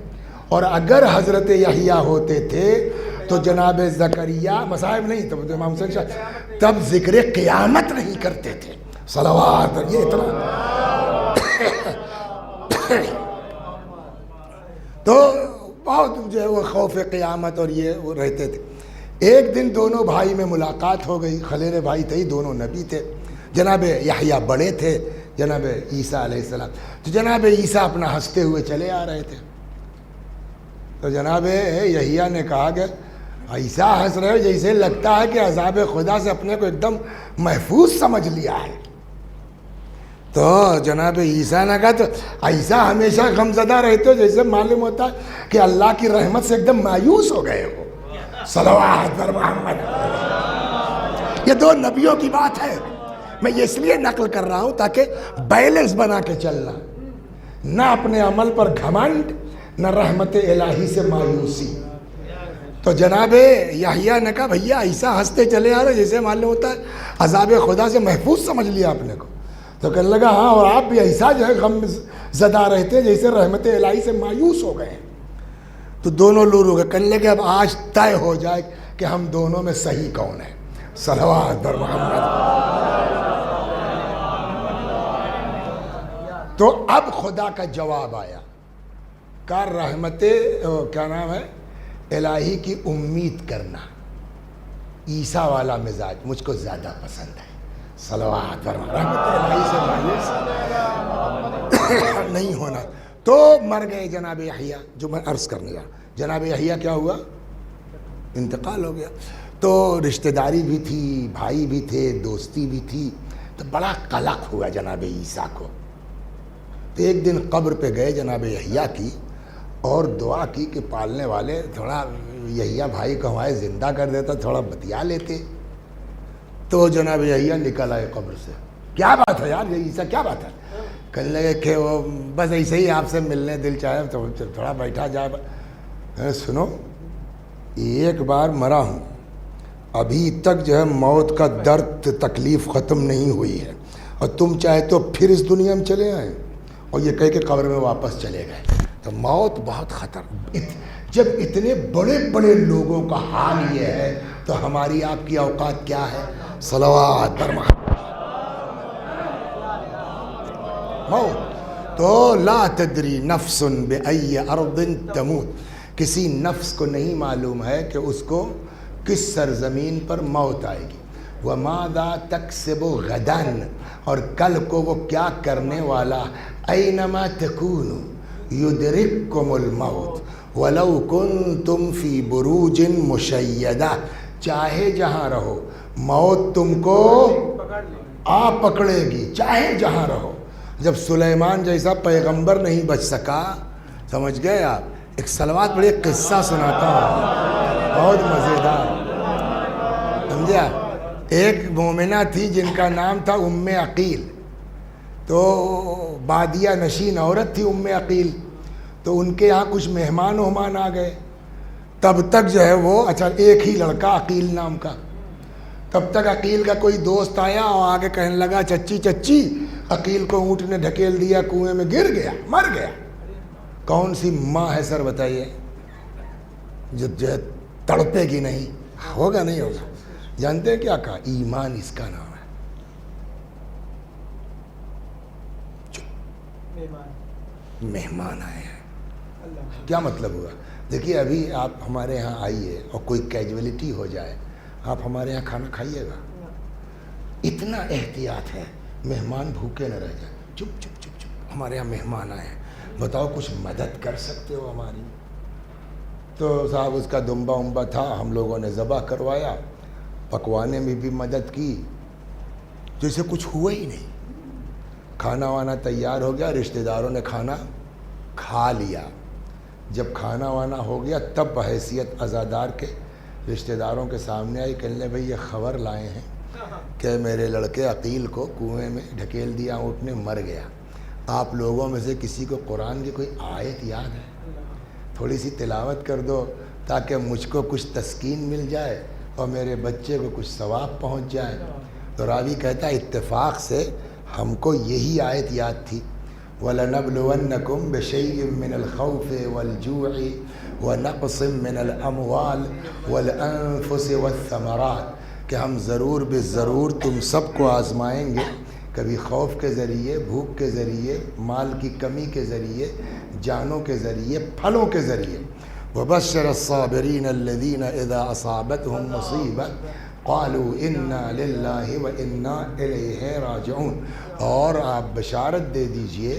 اور اگر حضرت یحییٰ ہوتے تھے تو جناب زکریا مصاحب نہیں تب تو امام حسین شاہ تب ذکر قیامت نہیں کرتے تھے، صلوات، یہ اتنا تو بہت جو ہے وہ خوف قیامت اور یہ وہ رہتے تھے۔ ایک دن دونوں بھائی میں ملاقات ہو گئی، خلیرے بھائی تھے، دونوں نبی تھے، جناب یحییٰ بڑے تھے جناب عیسیٰ علیہ السلام، تو جناب عیسیٰ اپنا ہنستے ہوئے چلے آ رہے تھے، تو جناب یحییٰ نے کہا کہ عیسیٰ ہنس رہے ہو جیسے لگتا ہے کہ عذاب خدا سے اپنے کو ایک دم محفوظ سمجھ لیا ہے۔ تو جناب عیسیٰ نے کہا تو عیسیٰ ہمیشہ غمزدہ رہتے ہو، جیسے معلوم ہوتا ہے کہ اللہ کی رحمت سے ایک دم مایوس ہو گئے ہو، صلوات پر محمد۔ یہ دو نبیوں کی بات ہے، میں یہ اس لیے نقل کر رہا ہوں تاکہ بیلنس بنا کے چلنا، نہ اپنے عمل پر گھمنڈ، نہ رحمت الہی سے مایوسی۔ تو جناب یحییٰ نے کہا بھیا عیسیٰ ہنستے چلے آ رہے جیسے معلوم ہوتا ہے عذاب خدا سے محفوظ سمجھ لیا اپنے کو، تو کہنے لگا ہاں، اور آپ بھی ایسا جو ہے غم زدہ رہتے ہیں جیسے رحمت الہی سے مایوس ہو گئے ہیں۔ تو دونوں لور ہو گئے، کہنے لگے اب آج طے ہو جائے کہ ہم دونوں میں صحیح کون ہے، صلوات پر محمد۔ تو اب خدا کا جواب آیا، کہ رحمت کیا نام ہے الہی کی امید کرنا، عیسیٰ والا مزاج مجھ کو زیادہ پسند ہے، صلوات پر رحمت الہی سے مایوس نہیں ہونا۔ تو مر گئے جناب یحییٰ، جو میں عرض کرنے جا، جناب یحییٰ کیا ہوا، انتقال ہو گیا۔ تو رشتہ داری بھی تھی، بھائی بھی تھے، دوستی بھی تھی، تو بڑا قلق ہوا جناب عیسیٰ کو۔ تو ایک دن قبر پہ گئے جناب یحییٰ کی اور دعا کی کہ پالنے والے تھوڑا یحییٰ بھائی کو ہمارے زندہ کر دیتا، تھوڑا بتیا لیتے۔ تو جناب یحییٰ نکل آئے قبر سے، کیا بات ہے یار یہ عیسیٰ، کیا بات ہے؟ کہنے لگے کہ وہ بس ایسے ہی آپ سے ملنے دل چاہے تو تھوڑا بیٹھا جائے۔ سنو، ایک بار مرا ہوں، ابھی تک جو ہے موت کا درد تکلیف ختم نہیں ہوئی ہے، اور تم چاہے تو پھر اس دنیا میں چلے آئیں، اور یہ کہہ کے قبر میں واپس چلے گئے۔ تو موت بہت خطر، جب اتنے بڑے بڑے لوگوں کا حال یہ ہے تو ہماری آپ کی اوقات کیا ہے، صلوات پر محمد۔ موت تو لا تدری نفس بأی ارض تموت، کسی نفس کو نہیں معلوم ہے کہ اس کو کس سرزمین پر موت آئے گی۔ وماذا تکسب غدا، اور کل کو وہ کیا کرنے والا، اینما تکونوا یدرککم الموت ولو کنتم فی بروج مشیدہ، چاہے جہاں رہو موت تم کو آ پکڑے گی، چاہے جہاں رہو۔ جب سلیمان جیسا پیغمبر نہیں بچ سکا، سمجھ گئے آپ، ایک صلوات پڑھی، ایک قصہ سناتا ہوں بہت مزیدار، سمجھا۔ ایک مومنہ تھی جن کا نام تھا ام عقیل، تو بادیہ نشین عورت تھی ام عقیل، تو ان کے یہاں کچھ مہمان وہمان آ گئے، تب تک جو ہے وہ اچھا ایک ہی لڑکا عقیل نام کا، تب تک عقیل کا کوئی دوست آیا اور آگے کہنے لگا چچی چچی، عقیل کو اونٹ نے ڈھکیل دیا، کنویں میں گر گیا، مر گیا۔ کون سی ماں ہے سر بتائیے جو تڑپے گی نہیں، ہوگا نہیں ہوگا۔ جانتے ہیں کیا کہا، ایمان اس کا نام ہے۔ مہمان آئے ہیں، کیا مطلب ہوا؟ دیکھیے ابھی آپ ہمارے ہاں آئیے اور کوئی کیجولیٹی ہو جائے، آپ ہمارے ہاں کھانا کھائیے گا، اتنا احتیاط ہے مہمان بھوکے نہ رہ جائیں۔ چپ چپ چپ چپ، ہمارے یہاں مہمان آئے ہیں، بتاؤ کچھ مدد کر سکتے ہو ہماری؟ تو صاحب اس کا دمبا امبا تھا، ہم لوگوں نے ذبح کروایا، پکوانے میں بھی مدد کی، جیسے کچھ ہوا ہی نہیں۔ کھانا وانا تیار ہو گیا، رشتہ داروں نے کھانا کھا لیا. جب کھانا وانا ہو گیا تب بحیثیت عزادار کے رشتہ داروں کے سامنے آئی. کہنے بھائی یہ خبر لائے ہیں کہ میرے لڑکے عقیل کو کنویں میں ڈھکیل دیا, اونٹ نے مر گیا. آپ لوگوں میں سے کسی کو قرآن کی کوئی آیت یاد ہے؟ تھوڑی سی تلاوت کر دو تاکہ مجھ کو کچھ تسکین مل جائے اور میرے بچے کو کچھ ثواب پہنچ جائے. تو راوی کہتا ہے اتفاق سے ہم کو یہی آیت یاد تھی. وَلَنَبْلُوَنَّكُمْ بِشَيْءٍ مِّنَ الْخَوْفِ وَالْجُوعِ وَنَقْصٍ مِّنَ الْأَمْوَالِ وَالْأَنفُسِ وَالثَّمَرَاتِ, کہ ہم ضرور بالضرور تم سب کو آزمائیں گے, کبھی خوف کے ذریعے, بھوک کے ذریعے, مال کی کمی کے ذریعے, جانوں کے ذریعے, پھلوں کے ذریعے. وَبَشَّرَ الصَّابِرِينَ الَّذِينَ إِذَا أَصَابَتْهُمْ مُصِيبَةٌ قَالُوا إِنَّا لِلَّهِ وَإِنَّا إِلَيْهِ رَاجِعُونَ. اور آپ بشارت دے دیجئے,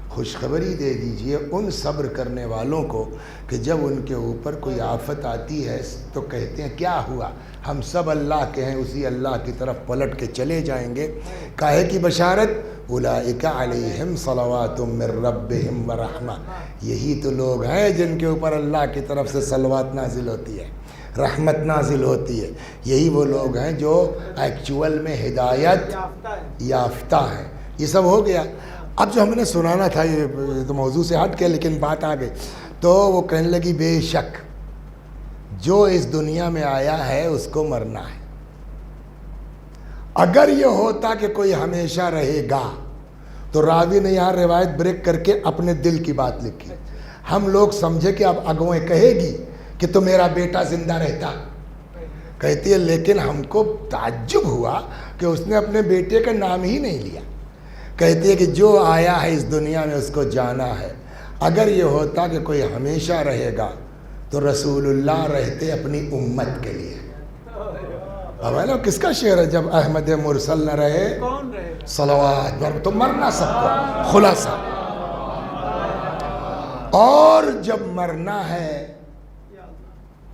خوشخبری دے دیجئے ان صبر کرنے والوں کو کہ جب ان کے اوپر کوئی آفت آتی ہے تو کہتے ہیں کیا ہوا, ہم سب اللہ کے ہیں, اسی اللہ کی طرف پلٹ کے چلے جائیں گے. کاہے کی بشارت؟ اولئک علیہم صلوات من ربہم ورحمہ, یہی تو لوگ ہیں جن کے اوپر اللہ کی طرف سے صلوات نازل ہوتی ہے, رحمت نازل ہوتی ہے. یہی وہ لوگ ہیں جو ایکچول میں ہدایت یافتہ ہیں. یہ سب ہو گیا. اب جو ہم نے سنانا تھا یہ تو موضوع سے ہٹ کے, لیکن بات آ گئی. تو وہ کہنے لگی بے شک جو اس دنیا میں آیا ہے اس کو مرنا ہے. اگر یہ ہوتا کہ کوئی ہمیشہ رہے گا تو راوی نے یہاں روایت بریک کر کے اپنے دل کی بات لکھی. ہم لوگ سمجھے کہ اب اگویں کہے گی کہ تو میرا بیٹا زندہ رہتا. کہتی ہے لیکن ہم کو تعجب ہوا کہ اس نے اپنے بیٹے کا نام ہی نہیں لیا. کہتی ہے کہ جو آیا ہے اس دنیا میں اس کو جانا ہے. اگر یہ ہوتا کہ کوئی ہمیشہ رہے گا تو رسول اللہ رہتے اپنی امت کے لیے. اب ہے نا کس کا شعر ہے, جب احمد مرسل نہ رہے کون رہے, صلوات پر تو مرنا سب کو خلاصہ. اور جب مرنا ہے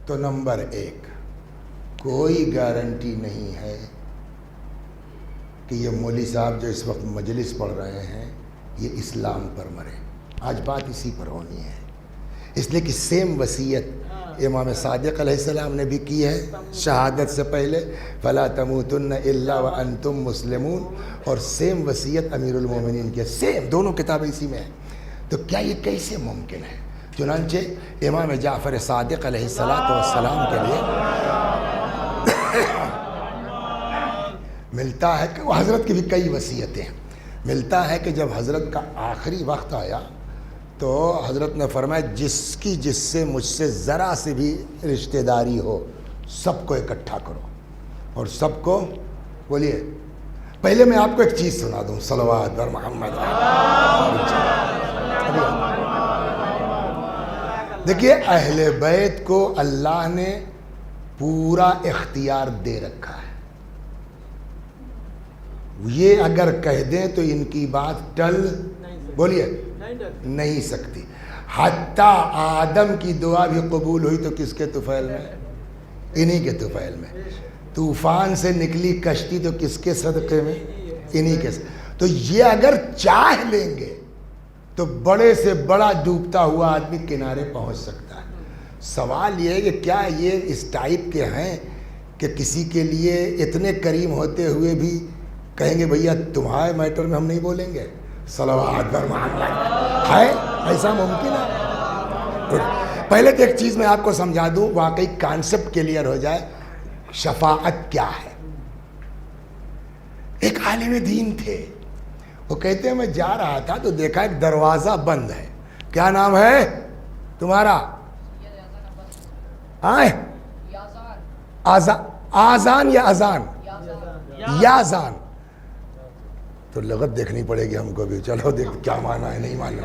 تو نمبر 1 کوئی گارنٹی نہیں ہے کہ یہ مولوی صاحب جو اس وقت مجلس پڑھ رہے ہیں یہ اسلام پر مرے. آج بات اسی پر ہونی ہے, اس لیے کہ سیم وصیت امام صادق علیہ السلام نے بھی کی ہے شہادت سے پہلے, فلا تموتن الا وانتم مسلمون, اور سیم وصیت امیر المومنین کی, سیم دونوں کتابیں اسی میں ہیں. تو کیا یہ کیسے ممکن ہے؟ چنانچہ امام جعفر صادق علیہ السلام کے لیے ملتا ہے کہ وہ حضرت کی بھی کئی وصیتیں ہیں. ملتا ہے کہ جب حضرت کا آخری وقت آیا تو حضرت نے فرمایا جس سے مجھ سے ذرا سے بھی رشتہ داری ہو سب کو اکٹھا کرو اور سب کو بولیے. پہلے میں آپ کو ایک چیز سنا دوں, صلوات بر محمد. دیکھیے اہل بیت کو اللہ نے پورا اختیار دے رکھا ہے. یہ اگر کہہ دیں تو ان کی بات ٹل بولیے نہیں سکتی. حتیٰ آدم کی دعا بھی قبول ہوئی تو کس کے طفیل میں؟ انہی کے طفیل میں. طوفان سے نکلی کشتی تو کس کے صدقے میں؟ انہی کے. تو یہ اگر چاہ لیں گے تو بڑے سے بڑا ڈوبتا ہوا آدمی کنارے پہنچ سکتا ہے. سوال یہ ہے کہ کیا یہ اس ٹائپ کے ہیں کہ کسی کے لیے اتنے کریم ہوتے ہوئے بھی کہیں گے بھیا تمہارے میٹر میں ہم نہیں بولیں گے؟ صلوات بر محمد. ہے ایسا ممکن ہے؟ پہلے تو ایک چیز میں آپ کو سمجھا دوں, واقعی کانسیپٹ کلیئر ہو جائے. شفاعت کیا ہے؟ ایک عالم دین تھے, وہ کہتے ہیں میں جا رہا تھا تو دیکھا ایک دروازہ بند ہے. کیا نام ہے تمہارا؟ آزان یا اذان؟ یازان. تو لغت دیکھنی پڑے گی ہم کو بھی. چلو دیکھ کیا معنی ہے, نہیں معلوم,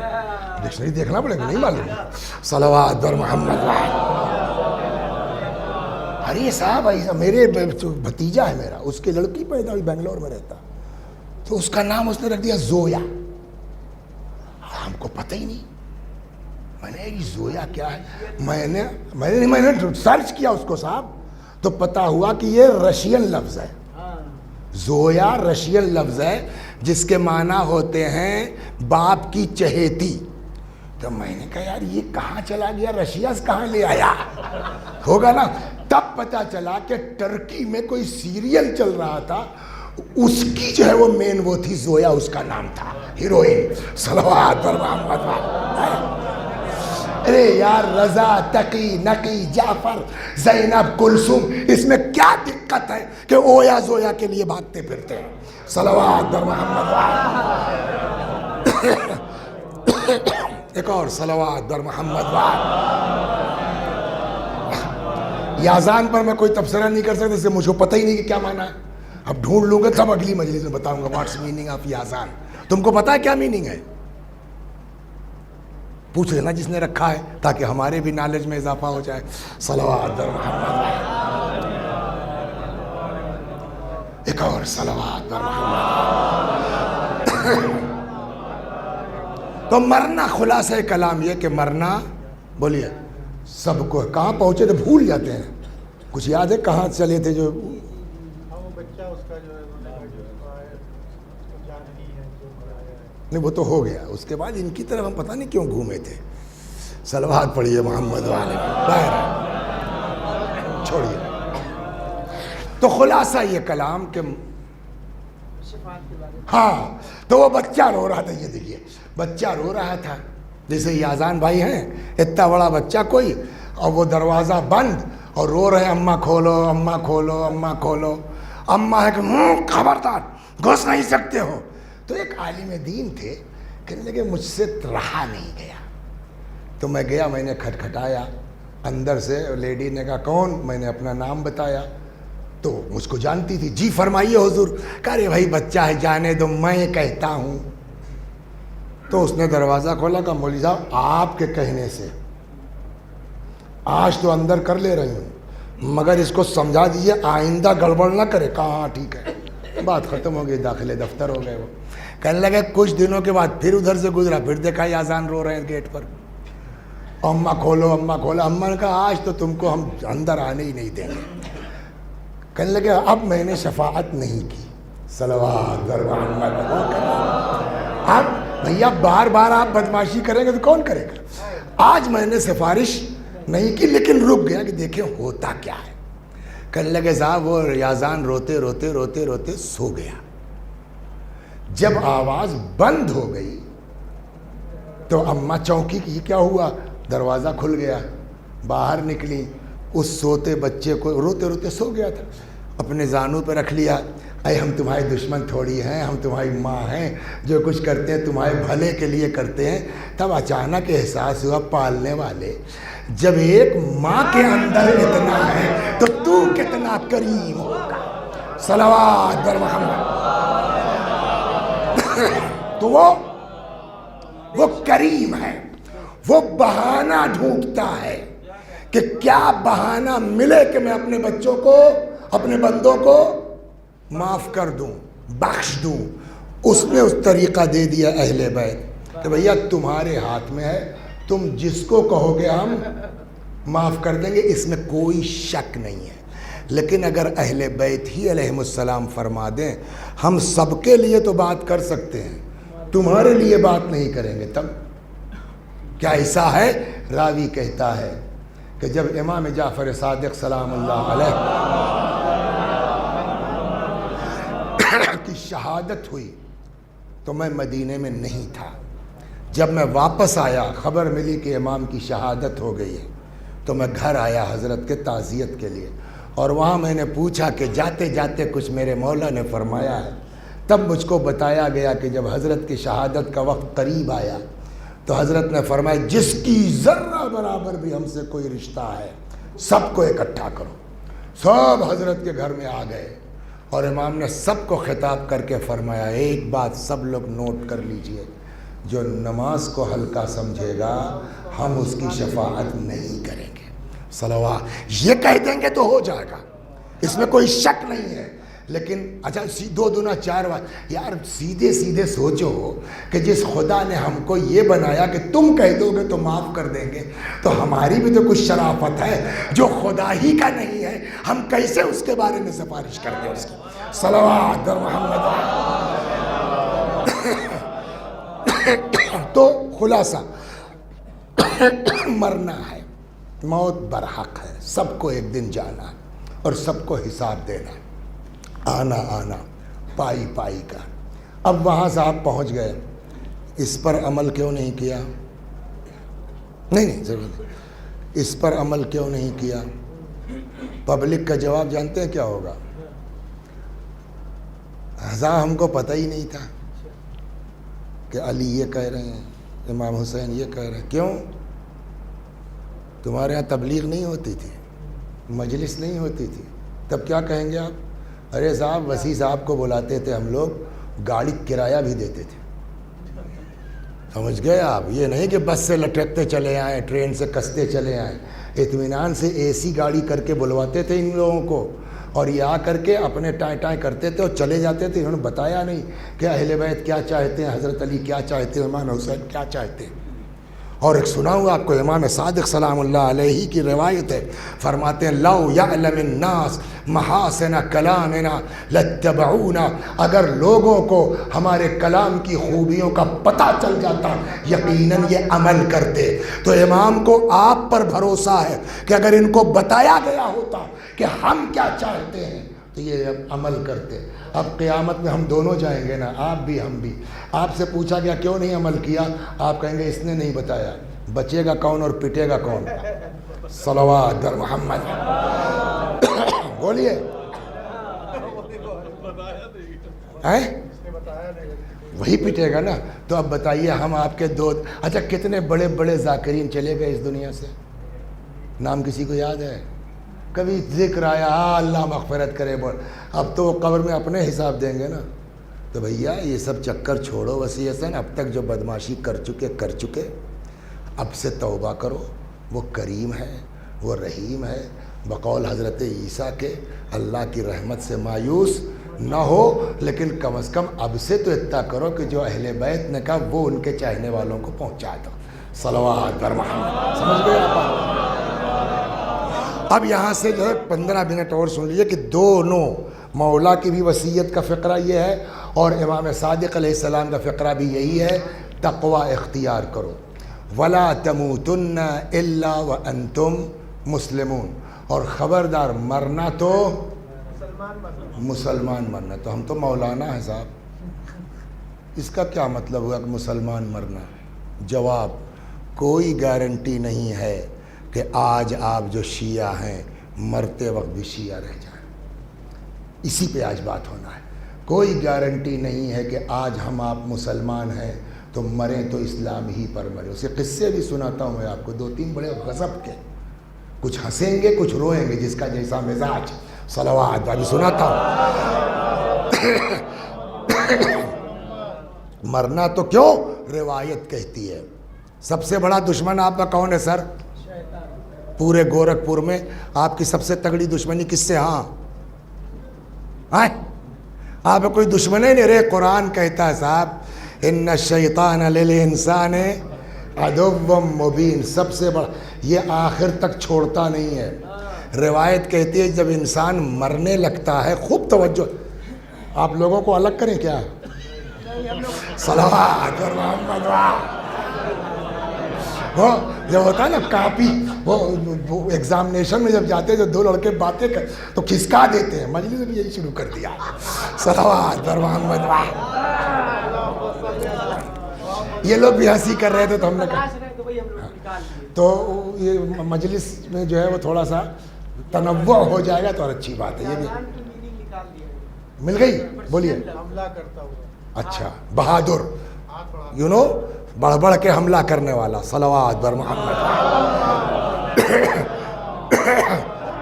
ڈکشنری دیکھنا پڑے گا, نہیں معلوم. صلوات بر محمد. ارے صاحب ایسا میرے بھتیجا ہے میرا, اس کی لڑکی پیدا ہوئی بنگلور میں رہتا, تو اس کا نام اس نے رکھ دیا زویا. ہم کو پتہ ہی نہیں. میں نے زویا کیا ہے, میں نے سرچ کیا اس کو صاحب, تو پتہ ہوا کہ یہ رشین لفظ ہے. زویا رشین لفظ ہے جس کے معنی ہوتے ہیں باپ کی چہیتی. تو میں نے کہا یار یہ کہاں چلا گیا, رشیا سے کہاں لے آیا ہوگا نا. تب پتا چلا کہ ٹرکی میں کوئی سیریل چل رہا تھا, اس کی جو ہے وہ مین وہ تھی زویا, اس کا نام تھا ہیروئن. صلوات پر محمد. ارے یار رضا, تقی, نقی, جعفر, زینب, کلثوم, اس میں کیا دقت ہے کہ اویا زویا کے لیے بھاگتے پھرتے ہیں. صلوات پر محمد. ایک اور صلوات پر محمد. یازان پر میں کوئی تبصرہ نہیں کر سکتا, اس سے مجھ کو پتہ ہی نہیں کہ کیا معنی ہے. اب ڈھونڈ لوں گا تب اگلی مجلس میں بتاؤں گا واٹس میننگ آف یازان. تم کو پتا ہے کیا میننگ ہے؟ پوچھ لینا جس نے رکھا ہے, تاکہ ہمارے بھی نالج میں اضافہ ہو جائے. صلوات پر محمد. ایک اور صلوات پر محمد. تو مرنا, خلاصہ کلام یہ کہ مرنا, بولیے سب کو. کہاں پہنچے تھے بھول جاتے ہیں. کچھ یاد ہے کہاں چلے تھے؟ جو نہیں وہ تو ہو گیا, اس کے بعد ان کی طرف ہم پتہ نہیں کیوں گھومے تھے. صلوات پڑھیے محمد والے. چھوڑیے. تو خلاصہ یہ کلام کہ ہاں, تو وہ بچہ رو رہا تھا. یہ دیکھیے بچہ رو رہا تھا, جیسے یازان بھائی ہیں, اتنا بڑا بچہ کوئی, اور وہ دروازہ بند اور رو رہے ہیں اماں کھولو, اماں کھولو, اماں کھولو. اماں ہے کہ خبردار گھس نہیں سکتے ہو. تو ایک عالم دین تھے, کہنے لگے مجھ سے رہا نہیں گیا. تو میں گیا, میں نے کھٹکھٹایا اندر سے. لیڈی نے کہا کون؟ میں نے اپنا نام بتایا. تو مجھ کو جانتی تھی. جی فرمائیے حضور. کہا رے بھائی بچہ ہے, جانے دو, میں کہتا ہوں. تو اس نے دروازہ کھولا. کہا مولوی صاحب آپ کے کہنے سے آج تو اندر کر لے رہی ہوں, مگر اس کو سمجھا دیجیے آئندہ گڑبڑ نہ کرے. کہا ہاں ٹھیک ہے. بات ختم ہو گئی, داخلے دفتر ہو گئے. وہ کہنے لگے کچھ دنوں کے بعد پھر ادھر سے گزرا, پھر دیکھا یازان رو رہے ہیں گیٹ پر, اماں کھولو, اماں کھولو. اماں نے کہا آج تو تم کو ہم اندر آنے ہی نہیں دیں گے. کہنے لگے اب میں نے شفاعت نہیں کی. صلوات پر محمد. اب بھیا بار بار آپ بدماشی کریں گے تو کون کرے گا؟ آج میں نے سفارش نہیں کی, لیکن رک گیا کہ دیکھیں ہوتا کیا ہے. کہنے لگے صاحب وہ یازان روتے روتے روتے روتے سو گیا. جب آواز بند ہو گئی تو اماں چونکی کی, کیا ہوا؟ دروازہ کھل گیا, باہر نکلی. اس سوتے بچے کو, روتے روتے سو گیا تھا, اپنے زانوں پہ رکھ لیا. اے ہم تمہارے دشمن تھوڑی ہیں, ہم تمہاری ماں ہیں, جو کچھ کرتے ہیں تمہارے بھلے کے لیے کرتے ہیں. تب اچانک احساس ہوا پالنے والے, جب ایک ماں کے اندر اتنا ہے تو کتنا کریم ہوگا. صلوات پر محمد. تو وہ کریم ہے, وہ بہانہ ڈھونڈتا ہے کہ کیا بہانہ ملے کہ میں اپنے بچوں کو, اپنے بندوں کو معاف کر دوں, بخش دوں. اس نے اس طریقہ دے دیا اہل بیت کہ بھیا تمہارے ہاتھ میں ہے, تم جس کو کہو گے ہم معاف کر دیں گے, اس میں کوئی شک نہیں ہے. لیکن اگر اہل بیت ہی علیہم السلام فرما دیں ہم سب کے لیے تو بات کر سکتے ہیں, تمہارے لیے بات نہیں کریں گے, تب کیا ایسا ہے؟ راوی کہتا ہے کہ جب امام جعفر صادق سلام اللہ علیہ کی شہادت ہوئی تو میں مدینے میں نہیں تھا. جب میں واپس آیا خبر ملی کہ امام کی شہادت ہو گئی ہے, تو میں گھر آیا حضرت کے تعزیت کے لیے, اور وہاں میں نے پوچھا کہ جاتے جاتے کچھ میرے مولا نے فرمایا ہے. تب مجھ کو بتایا گیا کہ جب حضرت کی شہادت کا وقت قریب آیا تو حضرت نے فرمایا جس کی ذرہ برابر بھی ہم سے کوئی رشتہ ہے سب کو اکٹھا کرو. سب حضرت کے گھر میں آ گئے, اور امام نے سب کو خطاب کر کے فرمایا ایک بات سب لوگ نوٹ کر لیجئے, جو نماز کو ہلکا سمجھے گا ہم اس کی شفاعت نہیں کریں گے. صلوات. یہ کہہ دیں گے تو ہو جائے گا, اس میں کوئی شک نہیں ہے. لیکن اچھا 2 دنا 4 بار, یار سیدھے سیدھے سوچو کہ جس خدا نے ہم کو یہ بنایا کہ تم کہہ دو گے تو معاف کر دیں گے, تو ہماری بھی تو کچھ شرافت ہے. جو خدا ہی کا نہیں ہے ہم کیسے اس کے بارے میں سفارش کر دیں اس کی. صلوات در محمد. تو خلاصہ مرنا ہے، موت برحق ہے، سب کو ایک دن جانا ہے اور سب کو حساب دینا ہے، آنا آنا پائی پائی کا۔ اب وہاں سے آپ پہنچ گئے، اس پر عمل کیوں نہیں کیا؟ نہیں ضرور نہیں، اس پر عمل کیوں نہیں کیا؟ پبلک کا جواب جانتے ہیں کیا ہوگا؟ ہزار ہم کو پتہ ہی نہیں تھا کہ علی یہ کہہ رہے ہیں، امام حسین یہ کہہ رہے ہیں۔ کیوں؟ تمہارے ہاں تبلیغ نہیں ہوتی تھی، مجلس نہیں ہوتی تھی، تب کیا کہیں گے آپ؟ ارے صاحب وسیع صاحب کو بلاتے تھے ہم لوگ، گاڑی کرایہ بھی دیتے تھے، سمجھ گئے آپ؟ یہ نہیں کہ بس سے لٹکتے چلے آئیں، ٹرین سے کستے چلے آئیں، اطمینان سے اے سی گاڑی کر کے بلواتے تھے ان لوگوں کو، اور یہ آ کر کے اپنے ٹائیں ٹائیں کرتے تھے اور چلے جاتے تھے۔ انہوں نے بتایا نہیں کہ اہل بیت کیا چاہتے ہیں، حضرت علی کیا چاہتے ہیں، امام حسین کیا چاہتے ہیں۔ اور ایک سناؤں آپ کو، امام صادق سلام اللہ علیہ کی روایت ہے، فرماتے ہیں لو یعلم الناس محاسن کلامنا لاتبعونا، اگر لوگوں کو ہمارے کلام کی خوبیوں کا پتہ چل جاتا یقیناً یہ عمل کرتے۔ تو امام کو آپ پر بھروسہ ہے کہ اگر ان کو بتایا گیا ہوتا کہ ہم کیا چاہتے ہیں تو یہ عمل کرتے۔ اب قیامت میں ہم دونوں جائیں گے نا، آپ بھی ہم بھی۔ آپ سے پوچھا گیا کیوں نہیں عمل کیا، آپ کہیں گے اس نے نہیں بتایا۔ بچے گا کون اور پٹے گا کون؟ صلوات بر محمد، بولیے وہی پٹے گا نا۔ تو اب بتائیے ہم آپ کے دو، اچھا کتنے بڑے بڑے ذاکرین چلے گئے اس دنیا سے، نام کسی کو یاد ہے؟ کبھی ذکر آیا اللہ مغفرت کرے بول، اب تو وہ قبر میں اپنے حساب دیں گے نا۔ تو بھیا یہ سب چکر چھوڑو، وسیع حسن اب تک جو بدماشی کر چکے اب سے توبہ کرو۔ وہ کریم ہے، وہ رحیم ہے، بقول حضرت عیسیٰ کے اللہ کی رحمت سے مایوس نہ ہو، لیکن کم از کم اب سے تو اتنا کرو کہ جو اہل بیت نے کہا وہ ان کے چاہنے والوں کو پہنچا دو۔ صلوات بر محمد، سمجھ گئے آپ؟ اب یہاں سے جو ہے 15 منٹ اور سن لیجیے کہ دونوں مولا کی بھی وصیت کا فقرہ یہ ہے اور امام صادق علیہ السلام کا فقرہ بھی یہی ہے، تقوی اختیار کرو، ولا تموتن الا وانتم مسلمون، اور خبردار مرنا تو مسلمان مرنا۔ تو ہم تو مولانا ہیں صاحب، اس کا کیا مطلب ہوا کہ مسلمان مرنا؟ جواب، کوئی گارنٹی نہیں ہے کہ آج آپ جو شیعہ ہیں مرتے وقت بھی شیعہ رہ جائیں، اسی پہ آج بات ہونا ہے۔ کوئی گارنٹی نہیں ہے کہ آج ہم آپ مسلمان ہیں تو مریں تو اسلام ہی پر مریں۔ اسے قصے بھی سناتا ہوں میں آپ کو، 2-3 بڑے غضب کے، کچھ ہنسیں گے کچھ روئیں گے، جس کا جیسا مزاج۔ صلوات ابھی سناتا ہوں۔ مرنا تو کیوں، روایت کہتی ہے سب سے بڑا دشمن آپ کا کون ہے سر؟ پورے گورکھپور میں آپ کی سب سے تگڑی دشمنی کس سے؟ ہاں آپ کوئی دشمن ہے نہیں؟ رے قرآن کہتا ہے صاحب ان الشیطان للانسان عدو مبین، سب سے بڑا، یہ آخر تک چھوڑتا نہیں ہے۔ روایت کہتی ہے جب انسان مرنے لگتا ہے، خوب توجہ، آپ لوگوں کو الگ کریں کیا؟ صلوات اور محمد، وہ جب ہوتا ہے نا کاپی، وہ ایگزامینیشن میں جب جاتے ہیں جو 2 لڑکے باتیں کر تو کھسکا دیتے ہیں، مجلس نے بھی یہی شروع کر دیا۔ صلوات اور محمد، یہ لوگ بھی ہنسی کر رہے تھے تو ہم نے کہا تو یہ مجلس میں جو ہے وہ تھوڑا سا تنوع ہو جائے گا تو اور اچھی بات ہے۔ یہ بھی مل گئی، بولیے۔ اچھا، بہادر، یو نو، بڑھ بڑھ کے حملہ کرنے والا۔ صلوات بر محمد۔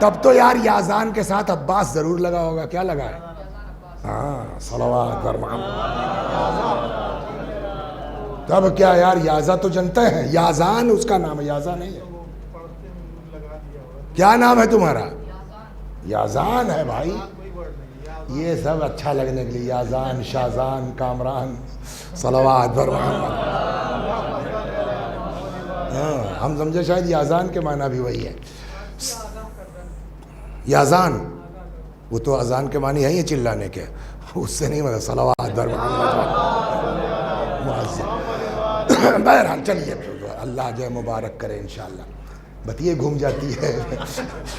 تب تو یار یازان کے ساتھ عباس ضرور لگا ہوگا، کیا لگا ہے؟ ہاں، صلوات بر محمد۔ تب کیا یار، یازا تو جنتے ہیں، یازان اس کا نام ہے، یازا نہیں ہے۔ کیا نام ہے تمہارا؟ یازان ہے بھائی، یہ سب اچھا لگنے کے لیے، یازان، شازان، کامران۔ صلوات بر محمد۔ ہاں، ہم سمجھے شاید یازان کے معنی بھی وہی ہے۔ یازان وہ تو اذان کے معنی ہے، یہ چلانے کے، اس سے نہیں مطلب۔ صلوات بر محمد۔ بہرحال چلیے، اللہ اللہ جو ہے مبارک کرے انشاءاللہ. بتیے گھوم جاتی ہے.